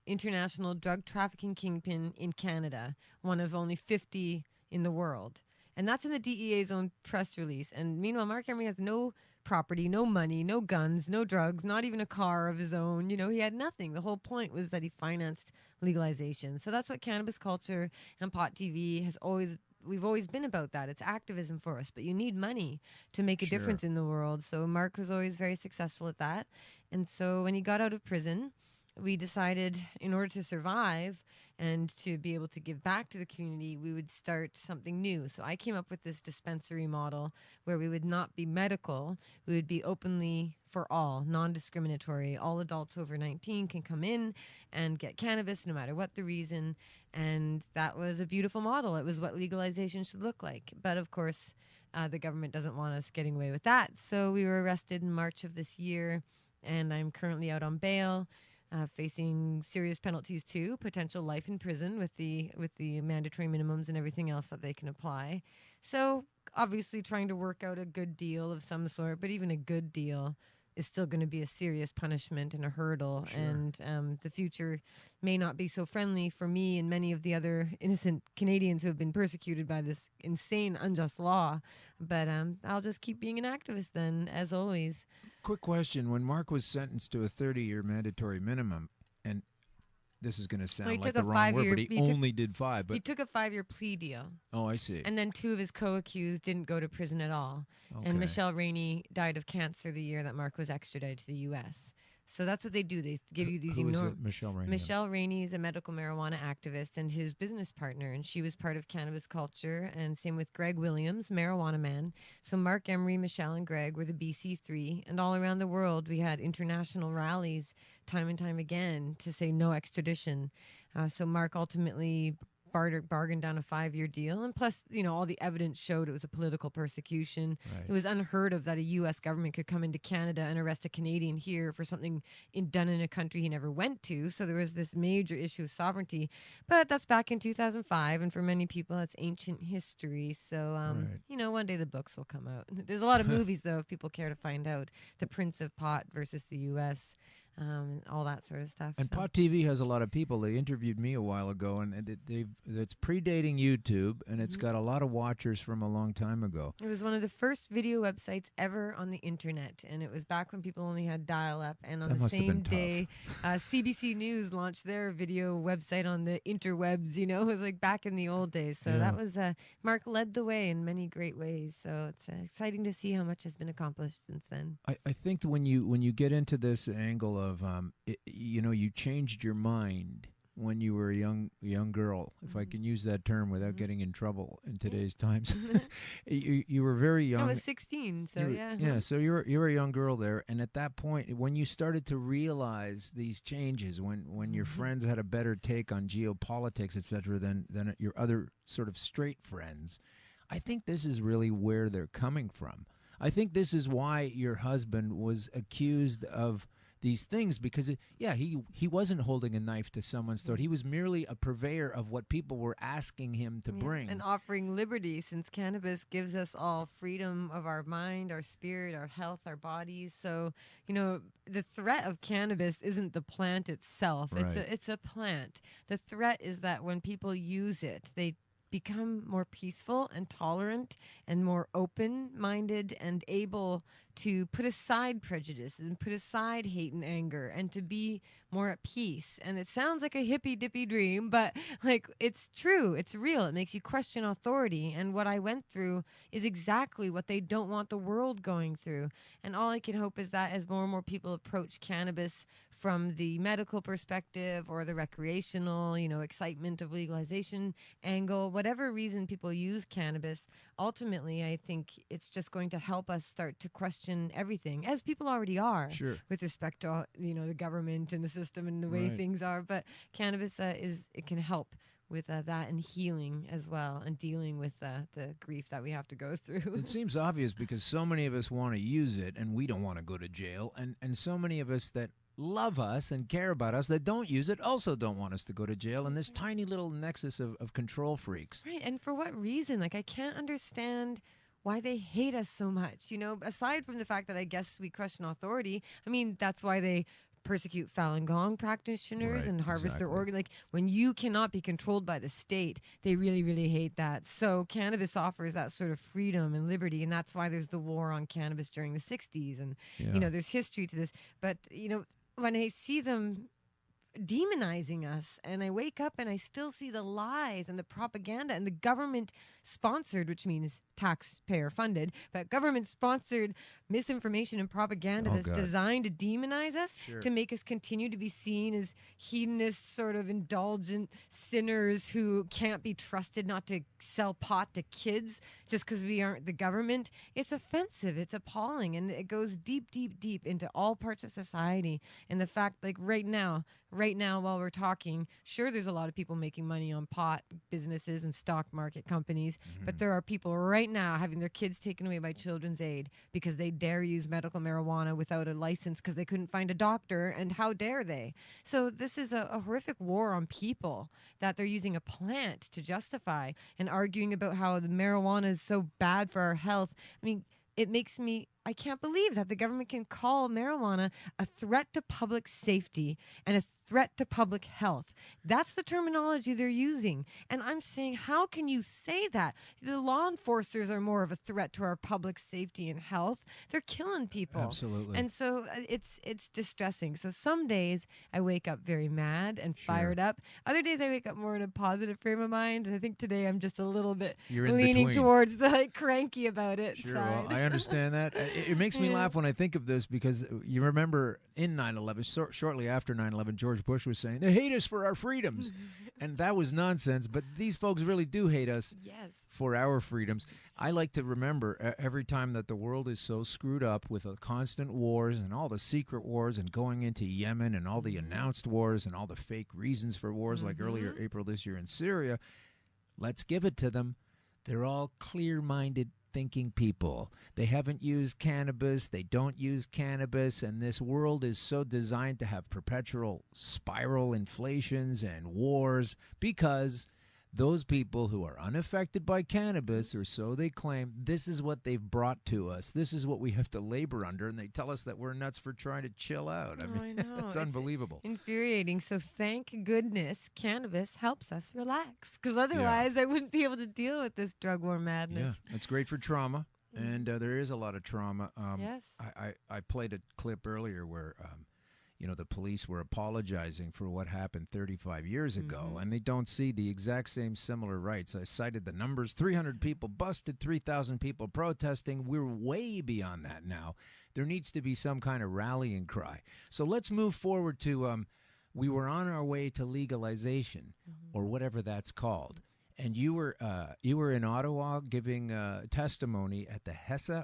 international drug trafficking kingpin in Canada, one of only 50 in the world. And that's in the DEA's own press release. And meanwhile, Mark Emery has no property, no money, no guns, no drugs, not even a car of his own. He had nothing. The whole point was that he financed legalization. So that's what Cannabis Culture and Pot TV we've always been about that. It's activism for us, but you need money to make a difference in the world. So Mark was always very successful at that. And so when he got out of prison, we decided in order to survive and to be able to give back to the community, we would start something new. So I came up with this dispensary model where we would not be medical. We would be openly for all, non-discriminatory. All adults over 19 can come in and get cannabis no matter what the reason. And that was a beautiful model. It was what legalization should look like. But of course, the government doesn't want us getting away with that. So we were arrested in March of this year, and I'm currently out on bail. Facing serious penalties too, potential life in prison with the mandatory minimums and everything else that they can apply. So obviously trying to work out a good deal of some sort, but even a good deal is still going to be a serious punishment and a hurdle. Sure. And the future may not be so friendly for me and many of the other innocent Canadians who have been persecuted by this insane, unjust law. But I'll just keep being an activist then, as always. Quick question. When Mark was sentenced to a 30-year mandatory minimum, and this is going to sound like the wrong word, but he only did 5. But he took a 5-year plea deal. Oh, I see. And then 2 of his co-accused didn't go to prison at all. Okay. And Michelle Rainey died of cancer the year that Mark was extradited to the U.S. So that's what they do. They give you these Who is it? Michelle Rainey? Michelle Rainey is a medical marijuana activist and his business partner, and she was part of cannabis culture, and same with Greg Williams, marijuana man. So Mark Emery, Michelle, and Greg were the BC3, and all around the world we had international rallies time and time again to say no extradition. So Mark ultimately bargained down a 5-year deal, and plus, all the evidence showed it was a political persecution. Right. It was unheard of that a U.S. government could come into Canada and arrest a Canadian here for something done in a country he never went to. So there was this major issue of sovereignty, but that's back in 2005, and for many people, that's ancient history. So, one day the books will come out. There's a lot of movies, though, if people care to find out. The Prince of Pot versus the U.S., all that sort of stuff. And Pot TV has a lot of people. They interviewed me a while ago, and it's predating YouTube, and it's got a lot of watchers from a long time ago. It was one of the first video websites ever on the internet, and it was back when people only had dial-up. And on the same day, CBC News launched their video website on the interwebs. It was like back in the old days. So that was Mark led the way in many great ways. So it's exciting to see how much has been accomplished since then. I think that when you get into this angle of you changed your mind when you were a young girl, if I can use that term without getting in trouble in today's times. you were very young. I was 16, so yeah. So you were a young girl there, and at that point, when you started to realize these changes, when your friends had a better take on geopolitics, etc., than your other sort of straight friends, I think this is really where they're coming from. I think this is why your husband was accused of these things, because he wasn't holding a knife to someone's throat. He was merely a purveyor of what people were asking him to bring. And offering liberty, since cannabis gives us all freedom of our mind, our spirit, our health, our bodies. So, the threat of cannabis isn't the plant itself. Right. It's a plant. The threat is that when people use it, they become more peaceful and tolerant and more open-minded and able to put aside prejudice and put aside hate and anger and to be more at peace. And it sounds like a hippy-dippy dream, but it's true. It's real. It makes you question authority. And what I went through is exactly what they don't want the world going through. And all I can hope is that as more and more people approach cannabis from the medical perspective or the recreational, excitement of legalization angle, whatever reason people use cannabis, ultimately, I think it's just going to help us start to question everything, as people already are, with respect to, the government and the system and the way things are. But cannabis it can help with that and healing as well, and dealing with the grief that we have to go through. It seems obvious because so many of us want to use it and we don't want to go to jail, and so many of us that love us and care about us that don't use it also don't want us to go to jail, in this tiny little nexus of control freaks. Right, and for what reason? I can't understand why they hate us so much, aside from the fact that I guess we question authority. I mean, that's why they persecute Falun Gong practitioners and harvest their organ. When you cannot be controlled by the state, they really, really hate that. So cannabis offers that sort of freedom and liberty, and that's why there's the war on cannabis during the 60s. And, there's history to this. But, when I see them demonizing us. And I wake up and I still see the lies and the propaganda and the government sponsored, which means taxpayer funded, but government sponsored misinformation and propaganda that's designed to demonize us, to make us continue to be seen as hedonist, sort of indulgent sinners who can't be trusted not to sell pot to kids just because we aren't the government. It's offensive. It's appalling. And it goes deep, deep, deep into all parts of society. And the fact, like right now while we're talking, sure, there's a lot of people making money on pot businesses and stock market companies, but there are people right now having their kids taken away by Children's Aid because they dare use medical marijuana without a license because they couldn't find a doctor, and how dare they? So this is a horrific war on people that they're using a plant to justify, and arguing about how the marijuana is so bad for our health. I mean, it makes me, I can't believe that the government can call marijuana a threat to public safety and a threat to public health. That's the terminology they're using. And I'm saying, how can you say that? The law enforcers are more of a threat to our public safety and health. They're killing people. Absolutely. And so it's distressing. So some days I wake up very mad and fired up. Other days I wake up more in a positive frame of mind. And I think today I'm just a little bit leaning towards the cranky about it Sure, side. well, I understand that. It makes me laugh when I think of this, because you remember in 9/11, shortly after 9/11, George Bush was saying, they hate us for our freedoms. And that was nonsense, but these folks really do hate us for our freedoms. I like to remember every time that the world is so screwed up with constant wars and all the secret wars and going into Yemen and all the announced wars and all the fake reasons for wars, like earlier April this year in Syria, let's give it to them. They're all clear-minded thinking people. They haven't used cannabis. They don't use cannabis. And this world is so designed to have perpetual spiral inflations and wars because those people who are unaffected by cannabis, or so they claim, this is what they've brought to us. This is what we have to labor under. And they tell us that we're nuts for trying to chill out. I mean, I know. it's unbelievable. Infuriating. So thank goodness cannabis helps us relax, because otherwise I wouldn't be able to deal with this drug war madness. Yeah, it's great for trauma. And there is a lot of trauma. Yes. I played a clip earlier where the police were apologizing for what happened 35 years ago, and they don't see the exact same similar rights. I cited the numbers: 300 people busted, 3,000 people protesting. We're way beyond that now. There needs to be some kind of rallying cry. So let's move forward to we were on our way to legalization, or whatever that's called. And you were in Ottawa giving testimony at the HESA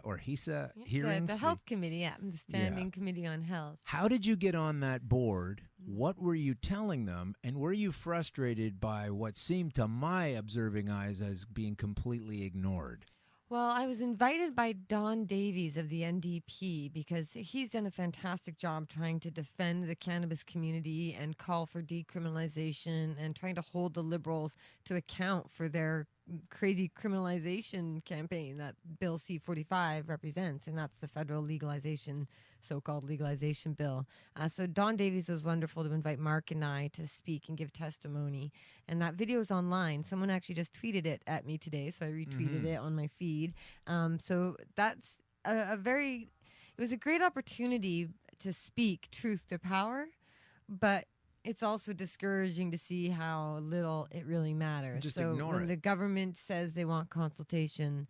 hearings. The Health Committee, the Standing Committee on Health. How did you get on that board? What were you telling them? And were you frustrated by what seemed to my observing eyes as being completely ignored? Well, I was invited by Don Davies of the NDP because he's done a fantastic job trying to defend the cannabis community and call for decriminalization and trying to hold the Liberals to account for their crazy criminalization campaign that Bill C-45 represents, and that's the federal legalization, so-called legalization bill. So Don Davies was wonderful to invite Mark and I to speak and give testimony, and that video is online. Someone actually just tweeted it at me today, so I retweeted it on my feed. So that's it was a great opportunity to speak truth to power, but it's also discouraging to see how little it really matters. Just so ignore when it. the government says they want consultation,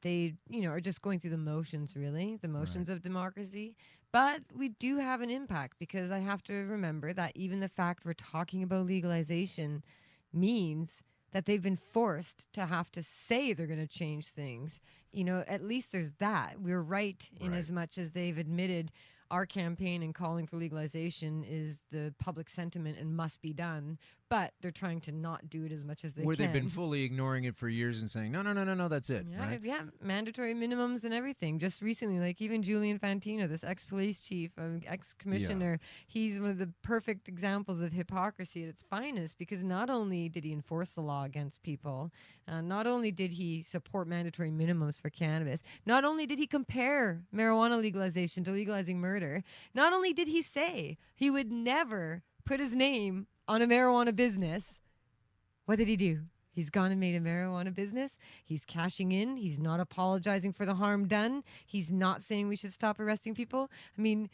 they are just going through the motions, really, the motions of democracy. But we do have an impact, because I have to remember that even the fact we're talking about legalization means that they've been forced to have to say they're going to change things. At least there's that. We're right in as much as they've admitted our campaign and calling for legalization is the public sentiment and must be done, but they're trying to not do it as much as they Where can. they've been fully ignoring it for years and saying, no, that's it, right? Yeah, mandatory minimums and everything. Just recently, like even Julian Fantino, this ex-police chief, ex-commissioner, he's one of the perfect examples of hypocrisy at its finest, because not only did he enforce the law against people, not only did he support mandatory minimums for cannabis, not only did he compare marijuana legalization to legalizing murder, not only did he say he would never put his name on a marijuana business, what did he do? He's gone and made a marijuana business. He's cashing in. He's not apologizing for the harm done. He's not saying we should stop arresting people. I mean,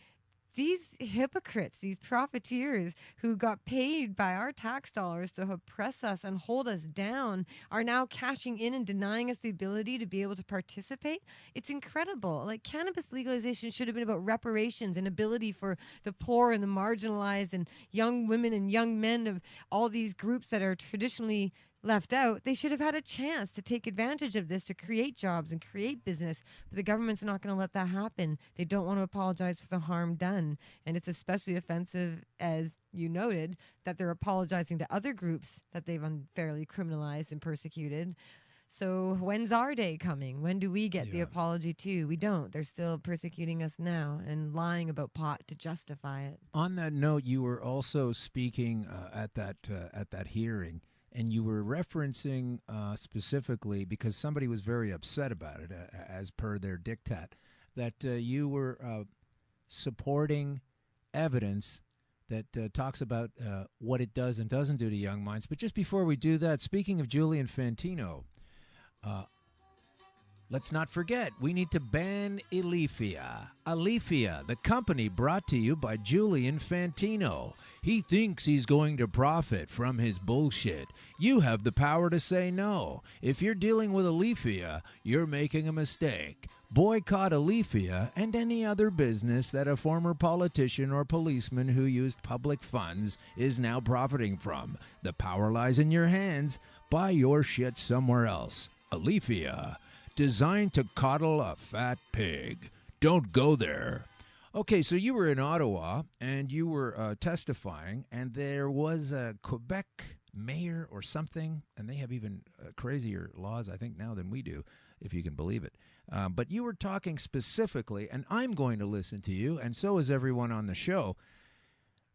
these hypocrites, these profiteers who got paid by our tax dollars to oppress us and hold us down are now cashing in and denying us the ability to be able to participate. It's incredible. Like, cannabis legalization should have been about reparations and ability for the poor and the marginalized and young women and young men of all these groups that are traditionally left out. They should have had a chance to take advantage of this to create jobs and create business, but the government's not going to let that happen. They don't want to apologize for the harm done, and it's especially offensive, as you noted, that they're apologizing to other groups that they've unfairly criminalized and persecuted. So when's our day coming? When do we get the apology too? We don't. They're still persecuting us now and lying about pot to justify it. On that note, you were also speaking at that hearing, and you were referencing specifically, because somebody was very upset about it, as per their diktat, that you were supporting evidence that talks about what it does and doesn't do to young minds. But just before we do that, speaking of Julian Fantino, let's not forget, we need to ban Alethea. Alethea, the company brought to you by Julian Fantino. He thinks he's going to profit from his bullshit. You have the power to say no. If you're dealing with Alethea, you're making a mistake. Boycott Alethea and any other business that a former politician or policeman who used public funds is now profiting from. The power lies in your hands. Buy your shit somewhere else. Alethea, designed to coddle a fat pig. Don't go there. Okay, so you were in Ottawa, and you were testifying, and there was a Quebec mayor or something, and they have even crazier laws, I think, now than we do, if you can believe it. But you were talking specifically, and I'm going to listen to you, and so is everyone on the show,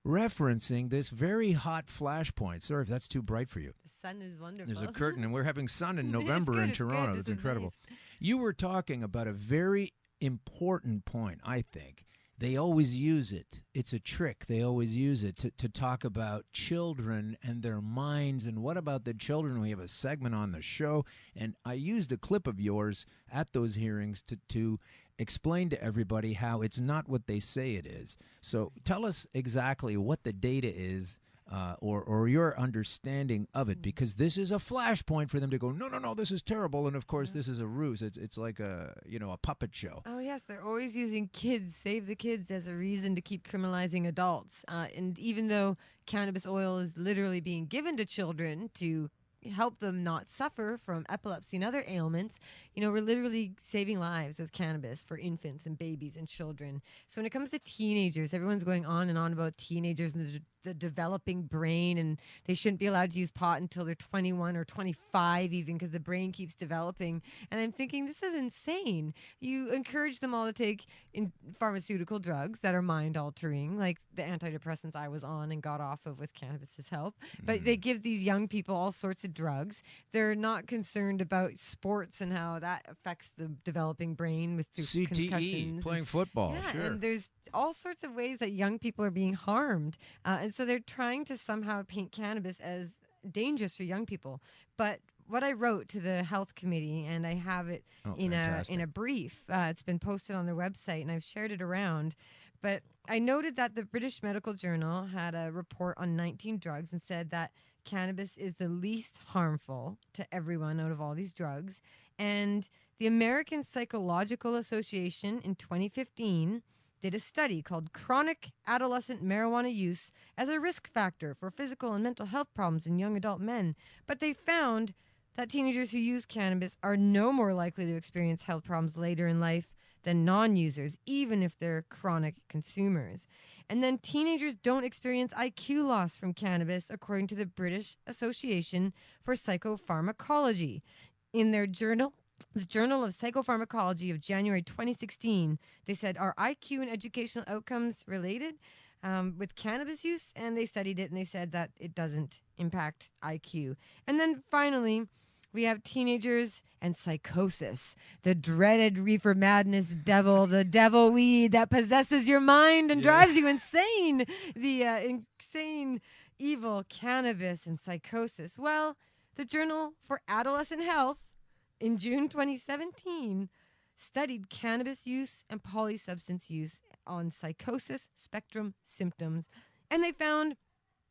referencing this very hot flashpoint. Sorry if that's too bright for you. The sun is wonderful. There's a curtain, and we're having sun in November in Toronto. It's incredible. Nice. You were talking about a very important point, I think. They always use it. It's a trick. They always use it to talk about children and their minds. And what about the children? We have a segment on the show, and I used a clip of yours at those hearings to explain to everybody how it's not what they say it is. So tell us exactly what the data is, or your understanding of it, because this is a flashpoint for them to go, no, this is terrible, and of course this is a ruse. It's like a puppet show. Oh yes, they're always using kids, save the kids, as a reason to keep criminalizing adults. And even though cannabis oil is literally being given to children to help them not suffer from epilepsy and other ailments, we're literally saving lives with cannabis for infants and babies and children. So when it comes to teenagers, everyone's going on and on about teenagers and the developing brain, and they shouldn't be allowed to use pot until they're 21 or 25 even, because the brain keeps developing. And I'm thinking, this is insane. You encourage them all to take pharmaceutical drugs that are mind altering, like the antidepressants I was on and got off of with cannabis's help. But they give these young people all sorts of drugs. They're not concerned about sports and how that affects the developing brain with CTE, concussions, playing football. Yeah, sure. and there's all sorts of ways that young people are being harmed. And so they're trying to somehow paint cannabis as dangerous for young people. But what I wrote to the health committee, and I have it in a brief, it's been posted on their website, and I've shared it around. But I noted that the British Medical Journal had a report on 19 drugs and said that cannabis is the least harmful to everyone out of all these drugs. And the American Psychological Association in 2015 did a study called Chronic Adolescent Marijuana Use as a Risk Factor for Physical and Mental Health Problems in Young Adult Men. But they found that teenagers who use cannabis are no more likely to experience health problems later in life than non-users, even if they're chronic consumers. And then teenagers don't experience IQ loss from cannabis, according to the British Association for Psychopharmacology. In their journal, the Journal of Psychopharmacology of January 2016, they said, are IQ and educational outcomes related with cannabis use? And they studied it, and they said that it doesn't impact IQ. And then finally, we have teenagers and psychosis, the dreaded reefer madness devil, the devil weed that possesses your mind and drives you insane, the insane, evil cannabis and psychosis. Well, the Journal for Adolescent Health in June 2017 studied cannabis use and polysubstance use on psychosis spectrum symptoms, and they found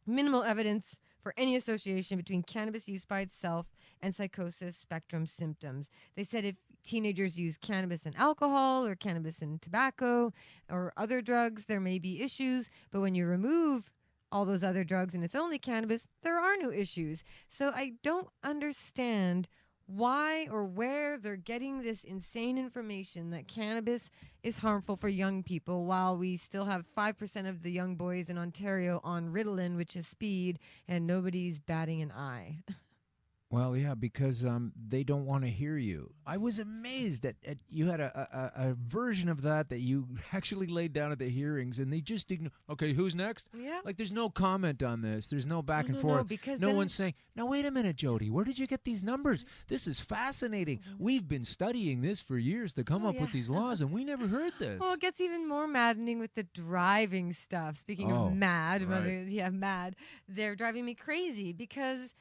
minimal evidence for any association between cannabis use by itself and psychosis spectrum symptoms. They said if teenagers use cannabis and alcohol or cannabis and tobacco or other drugs, there may be issues, but when you remove all those other drugs and it's only cannabis, there are no issues. So I don't understand why or where they're getting this insane information that cannabis is harmful for young people while we still have 5% of the young boys in Ontario on Ritalin, which is speed, and nobody's batting an eye. Well, yeah, because they don't want to hear you. I was amazed at you had a version of that you actually laid down at the hearings, and they just didn't. Okay, who's next? Yeah. Like, there's no comment on this. There's no back and forth. No, because no one's saying, now, wait a minute, Jodie, where did you get these numbers? This is fascinating. We've been studying this for years to come up with these laws, and we never heard this. Well, it gets even more maddening with the driving stuff. Speaking of mad, mad. They're driving me crazy because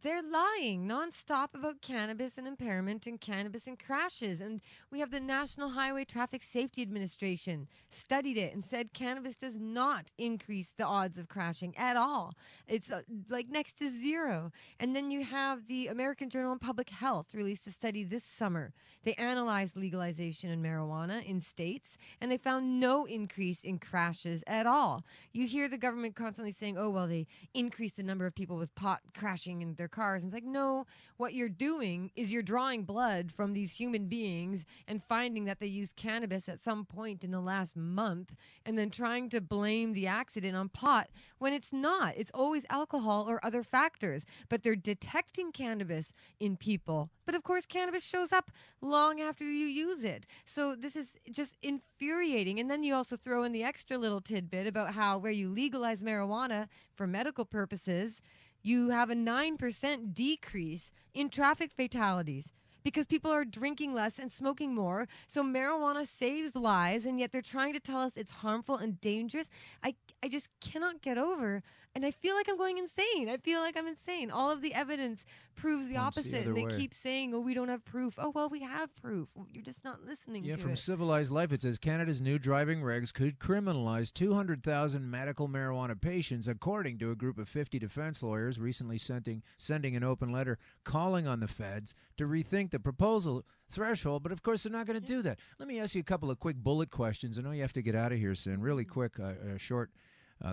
they're lying nonstop about cannabis and impairment and cannabis and crashes. And we have the National Highway Traffic Safety Administration studied it and said cannabis does not increase the odds of crashing at all. It's like next to zero. And then you have the American Journal of Public Health released a study this summer. They analyzed legalization in marijuana in states, and they found no increase in crashes at all. You hear the government constantly saying, oh, well, they increased the number of people with pot crashing in their cars. And it's like, no, what you're doing is you're drawing blood from these human beings and finding that they used cannabis at some point in the last month and then trying to blame the accident on pot when it's not. It's always alcohol or other factors. But they're detecting cannabis in people. But of course, cannabis shows up long after you use it. So this is just infuriating. And then you also throw in the extra little tidbit about how where you legalize marijuana for medical purposes, you have a 9% decrease in traffic fatalities because people are drinking less and smoking more. So marijuana saves lives, and yet they're trying to tell us it's harmful and dangerous. I just cannot get over, and I feel like I'm going insane. I feel like I'm insane. All of the evidence proves the opposite, and they keep saying, oh, we don't have proof. Oh, well, we have proof. You're just not listening to it. Yeah, from Civilized Life, it says Canada's new driving regs could criminalize 200,000 medical marijuana patients, according to a group of 50 defense lawyers recently sending an open letter calling on the feds to rethink the proposal threshold. But, of course, they're not going to do that. Let me ask you a couple of quick bullet questions. I know you have to get out of here soon. Really quick, short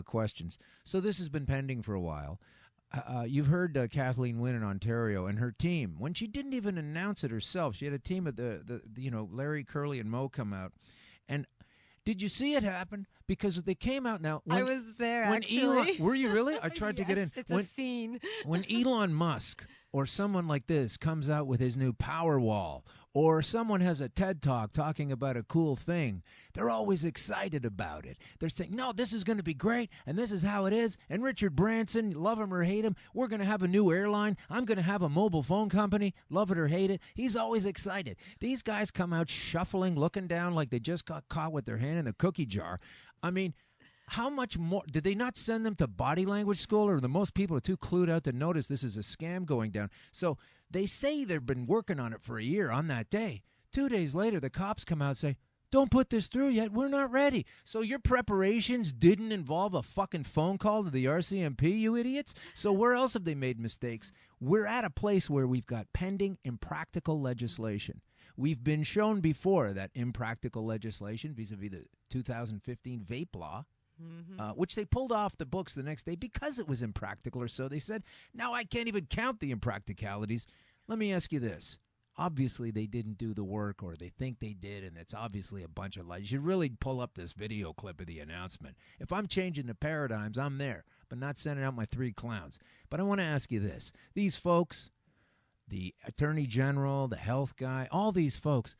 questions. So this has been pending for a while. You've heard Kathleen Wynne in Ontario and her team. When she didn't even announce it herself, she had a team of the Larry, Curly, and Mo come out. And did you see it happen? Because they came out now. I was there, actually. Were you really? I tried to get in. It's a scene. When Elon Musk or someone like this comes out with his new Powerwall, or someone has a TED Talk talking about a cool thing, they're always excited about it. They're saying, no, this is going to be great, and this is how it is. And Richard Branson, love him or hate him, we're going to have a new airline. I'm going to have a mobile phone company, love it or hate it. He's always excited. These guys come out shuffling, looking down like they just got caught with their hand in the cookie jar. I mean, how much more? Did they not send them to body language school, or the most people are too clued out to notice this is a scam going down? So they say they've been working on it for a year on that day. 2 days later, the cops come out and say, don't put this through yet. We're not ready. So your preparations didn't involve a fucking phone call to the RCMP, you idiots? So where else have they made mistakes? We're at a place where we've got pending impractical legislation. We've been shown before that impractical legislation vis-a-vis the 2015 vape law, which they pulled off the books the next day because it was impractical, or so they said. Now I can't even count the impracticalities. Let me ask you this. Obviously, they didn't do the work, or they think they did, and it's obviously a bunch of lies. You should really pull up this video clip of the announcement. If I'm changing the paradigms, I'm there, but not sending out my 3 clowns. But I want to ask you this. These folks, the Attorney General, the health guy, all these folks,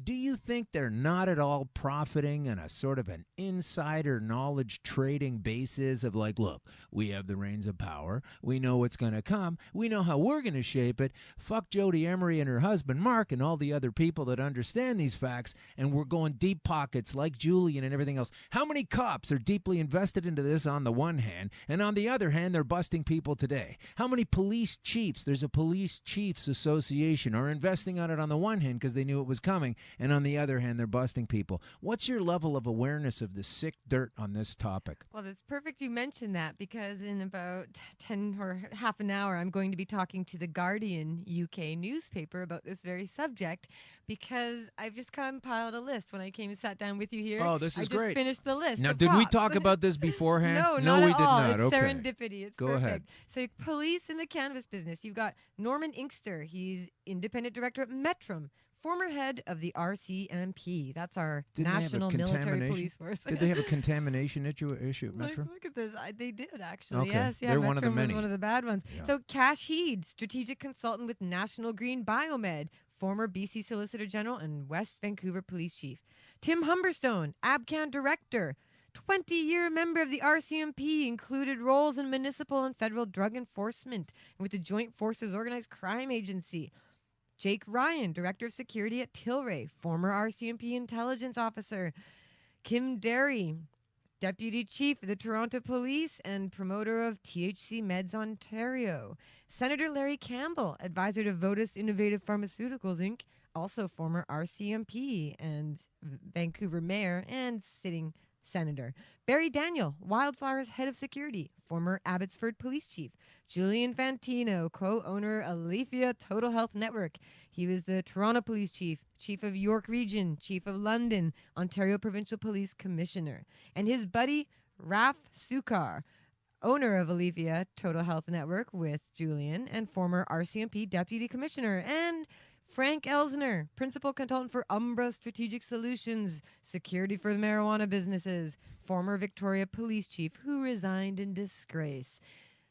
do you think they're not at all profiting on a sort of an insider knowledge trading basis of like, look, we have the reins of power. We know what's going to come. We know how we're going to shape it. Fuck Jodie Emery and her husband, Marc, and all the other people that understand these facts, and we're going deep pockets like Julian and everything else. How many cops are deeply invested into this on the one hand, and on the other hand, they're busting people today? How many police chiefs, there's a police chiefs association, are investing on it on the one hand because they knew it was coming, and on the other hand, they're busting people. What's your level of awareness of the sick dirt on this topic? Well, it's perfect you mentioned that, because in about 10 or half an hour, I'm going to be talking to the Guardian UK newspaper about this very subject, because I've just compiled a list when I came and sat down with you here. Oh, this is great. I just finished the list. Now, of did we cops. talk about this beforehand? No, no, not we at did all. not. It's Okay. serendipity. It's Go perfect. ahead. So, police in the cannabis business. You've got Norman Inkster. He's independent director at Metrum, former head of the RCMP. That's our Didn't they have a national military contamination- police force. Did they have a contamination issue at Metro? Look at this. They did, actually. Okay. Yes, yeah. They're one of the Metrum was many. one of the bad ones. Yeah. So Cash Heed, strategic consultant with National Green Biomed, former BC Solicitor General and West Vancouver Police Chief. Tim Humberstone, ABCAN Director, 20-year member of the RCMP, included roles in municipal and federal drug enforcement and with the Joint Forces Organized Crime Agency. Jake Ryan, Director of Security at Tilray, former RCMP intelligence officer. Kim Derry, Deputy Chief of the Toronto Police and promoter of THC Meds Ontario. Senator Larry Campbell, advisor to Votus Innovative Pharmaceuticals, Inc., also former RCMP and Vancouver mayor and sitting senator. Barry Daniel, Wildflowers head of security, former Abbotsford police chief. Julian Fantino, co-owner Aleafia Total Health Network. He was the Toronto police chief, chief of York Region, chief of London, Ontario Provincial Police Commissioner. And his buddy, Raf Sukar, owner of Aleafia Total Health Network with Julian and former RCMP deputy commissioner. And Frank Elsner, principal consultant for Umbra Strategic Solutions, security for the marijuana businesses, former Victoria police chief who resigned in disgrace.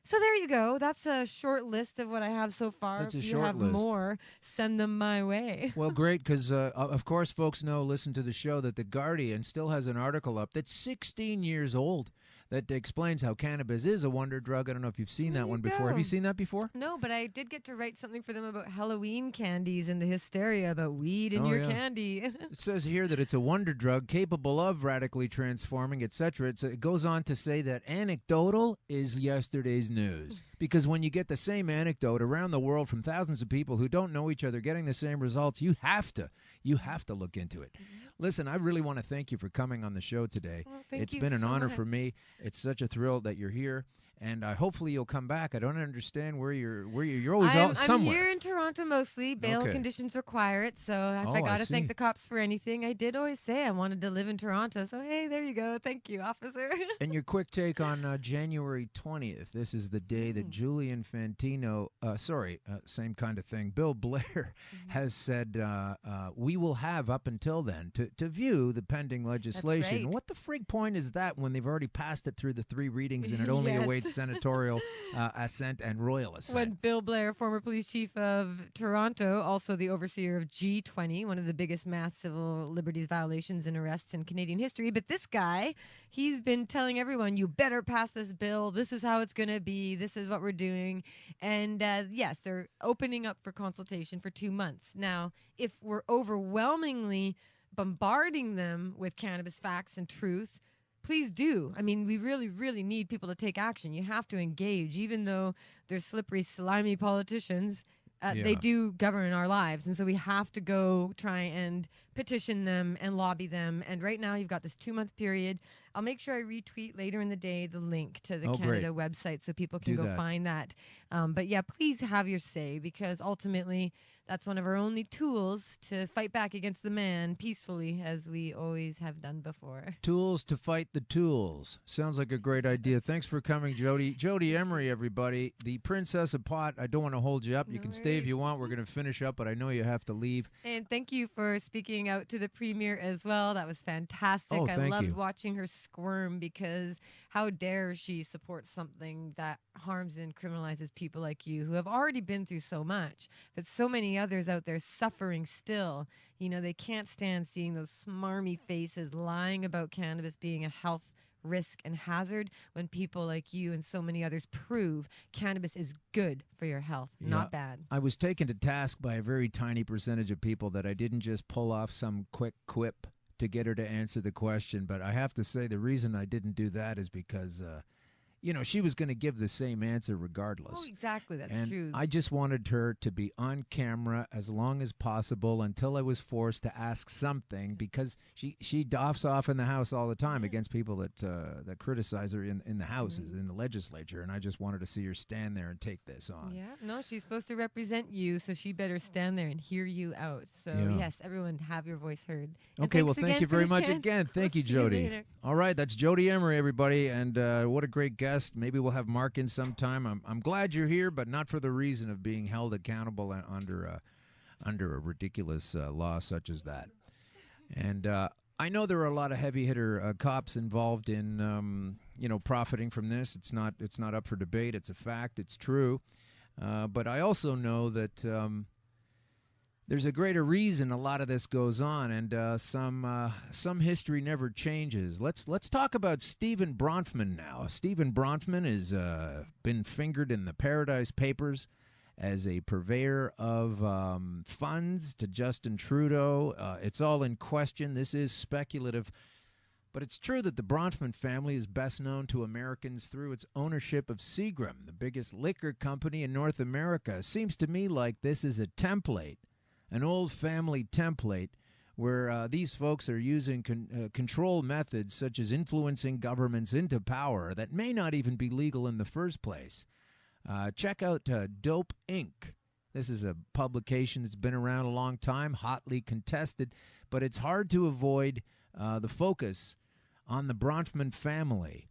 So there you go. That's a short list of what I have so far. That's a if you short have list. more, send them my way. Well, great, because of course folks listen to the show, that The Guardian still has an article up that's 16 years old that explains how cannabis is a wonder drug. I don't know if you've seen that one before. Have you seen that before? No, but I did get to write something for them about Halloween candies and the hysteria about weed in your candy. It says here that it's a wonder drug capable of radically transforming, etc. It goes on to say that anecdotal is yesterday's news. Because when you get the same anecdote around the world from thousands of people who don't know each other getting the same results, you have to look into it. Listen, I really want to thank you for coming on the show today. Well, thank it's you been an so honor much. for me. It's such a thrill that you're here. And hopefully you'll come back. I don't understand where you're always somewhere. I'm here in Toronto mostly. Bail Okay. conditions require it. So if Oh, I I got to see. thank the cops for anything, I did always say I wanted to live in Toronto. So hey, there you go. Thank you, officer. And your quick take on January 20th. This is the day that Julian Fantino, same kind of thing, Bill Blair has said we will have up until then to view the pending legislation. right. What the frig point is that when they've already passed it through the 3 readings and it only Yes. awaits senatorial assent and royal assent? When Bill Blair, former police chief of Toronto, also the overseer of G20, one of the biggest mass civil liberties violations and arrests in Canadian history. But this guy, he's been telling everyone, you better pass this bill. This is how it's going to be. This is what we're doing. And yes, they're opening up for consultation for 2 months. Now, if we're overwhelmingly bombarding them with cannabis facts and truth, please do. I mean, we really, really need people to take action. You have to engage, even though they're slippery, slimy politicians. They do govern our lives. And so we have to go try and petition them and lobby them. And right now you've got this 2-month period. I'll make sure I retweet later in the day the link to the Canada website so people can Do go that. find that. But yeah, please have your say, because ultimately that's one of our only tools to fight back against the man peacefully, as we always have done before. Tools to fight the tools. Sounds like a great idea. Thanks for coming, Jodie. Jodie Emery, everybody. The Princess of Pot. I don't want to hold you up. You can stay if you want. We're going to finish up, but I know you have to leave. And thank you for speaking out to the premier as well. That was fantastic. Oh, I thank loved you. watching her squirm, because how dare she support something that harms and criminalizes people like you who have already been through so much, but so many others out there suffering still. You know, they can't stand seeing those smarmy faces lying about cannabis being a health risk and hazard, when people like you and so many others prove cannabis is good for your health, not bad. I was taken to task by a very tiny percentage of people that I didn't just pull off some quick quip to get her to answer the question. But I have to say the reason I didn't do that is because, she was going to give the same answer regardless. Oh, exactly. That's and true. I just wanted her to be on camera as long as possible until I was forced to ask something, because she doffs off in the House all the time against people that criticize her in the houses, in the legislature, and I just wanted to see her stand there and take this on. Yeah, no, she's supposed to represent you, so she better stand there and hear you out. So, yes, everyone have your voice heard. And Okay, well, thanks thank again you for very the much chance. again. Thank We'll you, see you Jodie. later. All right, that's Jodie Emery, everybody, and what a great guest. Maybe we'll have Mark in sometime. I'm glad you're here, but not for the reason of being held accountable under a ridiculous law such as that. And I know there are a lot of heavy hitter cops involved in profiting from this. It's not up for debate. It's a fact. It's true. But I also know that there's a greater reason a lot of this goes on, and some history never changes. Let's talk about Stephen Bronfman now. Stephen Bronfman has been fingered in the Paradise Papers as a purveyor of funds to Justin Trudeau. It's all in question. This is speculative. But it's true that the Bronfman family is best known to Americans through its ownership of Seagram, the biggest liquor company in North America. Seems to me like this is a template, an old family template, where these folks are using control methods such as influencing governments into power that may not even be legal in the first place. Check out Dope Inc. This is a publication that's been around a long time, hotly contested, but it's hard to avoid the focus on the Bronfman family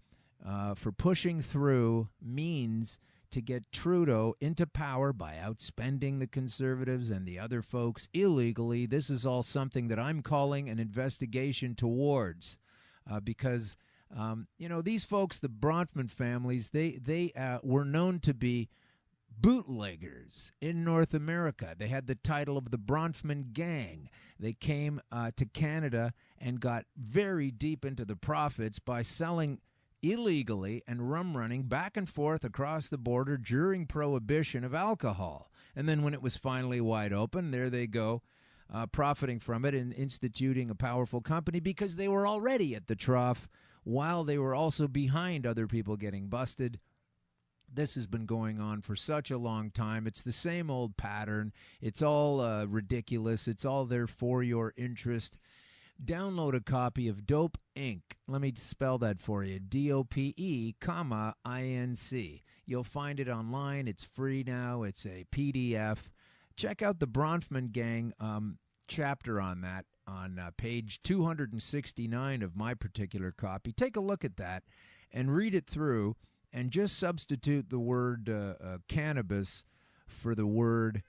for pushing through means to get Trudeau into power by outspending the Conservatives and the other folks illegally. This is all something that I'm calling an investigation towards, because these folks, the Bronfman families, they were known to be bootleggers in North America. They had the title of the Bronfman Gang. They came to Canada and got very deep into the profits by selling illegally and rum running back and forth across the border during Prohibition of alcohol. And then when it was finally wide open, there they go, profiting from it and instituting a powerful company, because they were already at the trough while they were also behind other people getting busted. This has been going on for such a long time. It's the same old pattern. It's all ridiculous. It's all there for your interest. Download a copy of Dope Inc. Let me spell that for you. DOPE, INC. You'll find it online. It's free now. It's a PDF. Check out the Bronfman Gang chapter on that on page 269 of my particular copy. Take a look at that and read it through, and just substitute the word cannabis for the word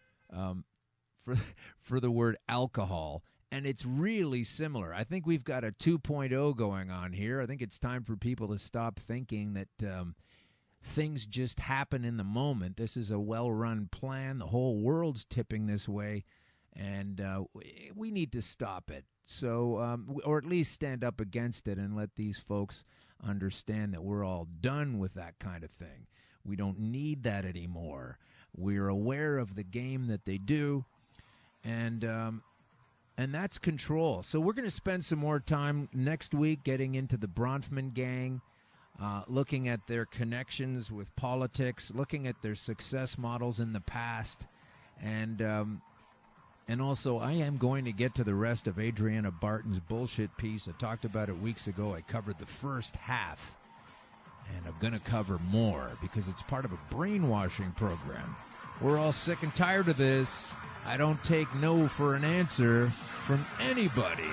for the word alcohol. And it's really similar. I think we've got a 2.0 going on here. I think it's time for people to stop thinking that things just happen in the moment. This is a well-run plan. The whole world's tipping this way, and we need to stop it. So, or at least stand up against it and let these folks understand that we're all done with that kind of thing. We don't need that anymore. We're aware of the game that they do, and that's control. So we're going to spend some more time next week getting into the Bronfman Gang, looking at their connections with politics, looking at their success models in the past, and also I am going to get to the rest of Adriana Barton's bullshit piece. I talked about it weeks ago. I covered the first half, and I'm going to cover more because it's part of a brainwashing program. We're all sick and tired of this. I don't take no for an answer from anybody.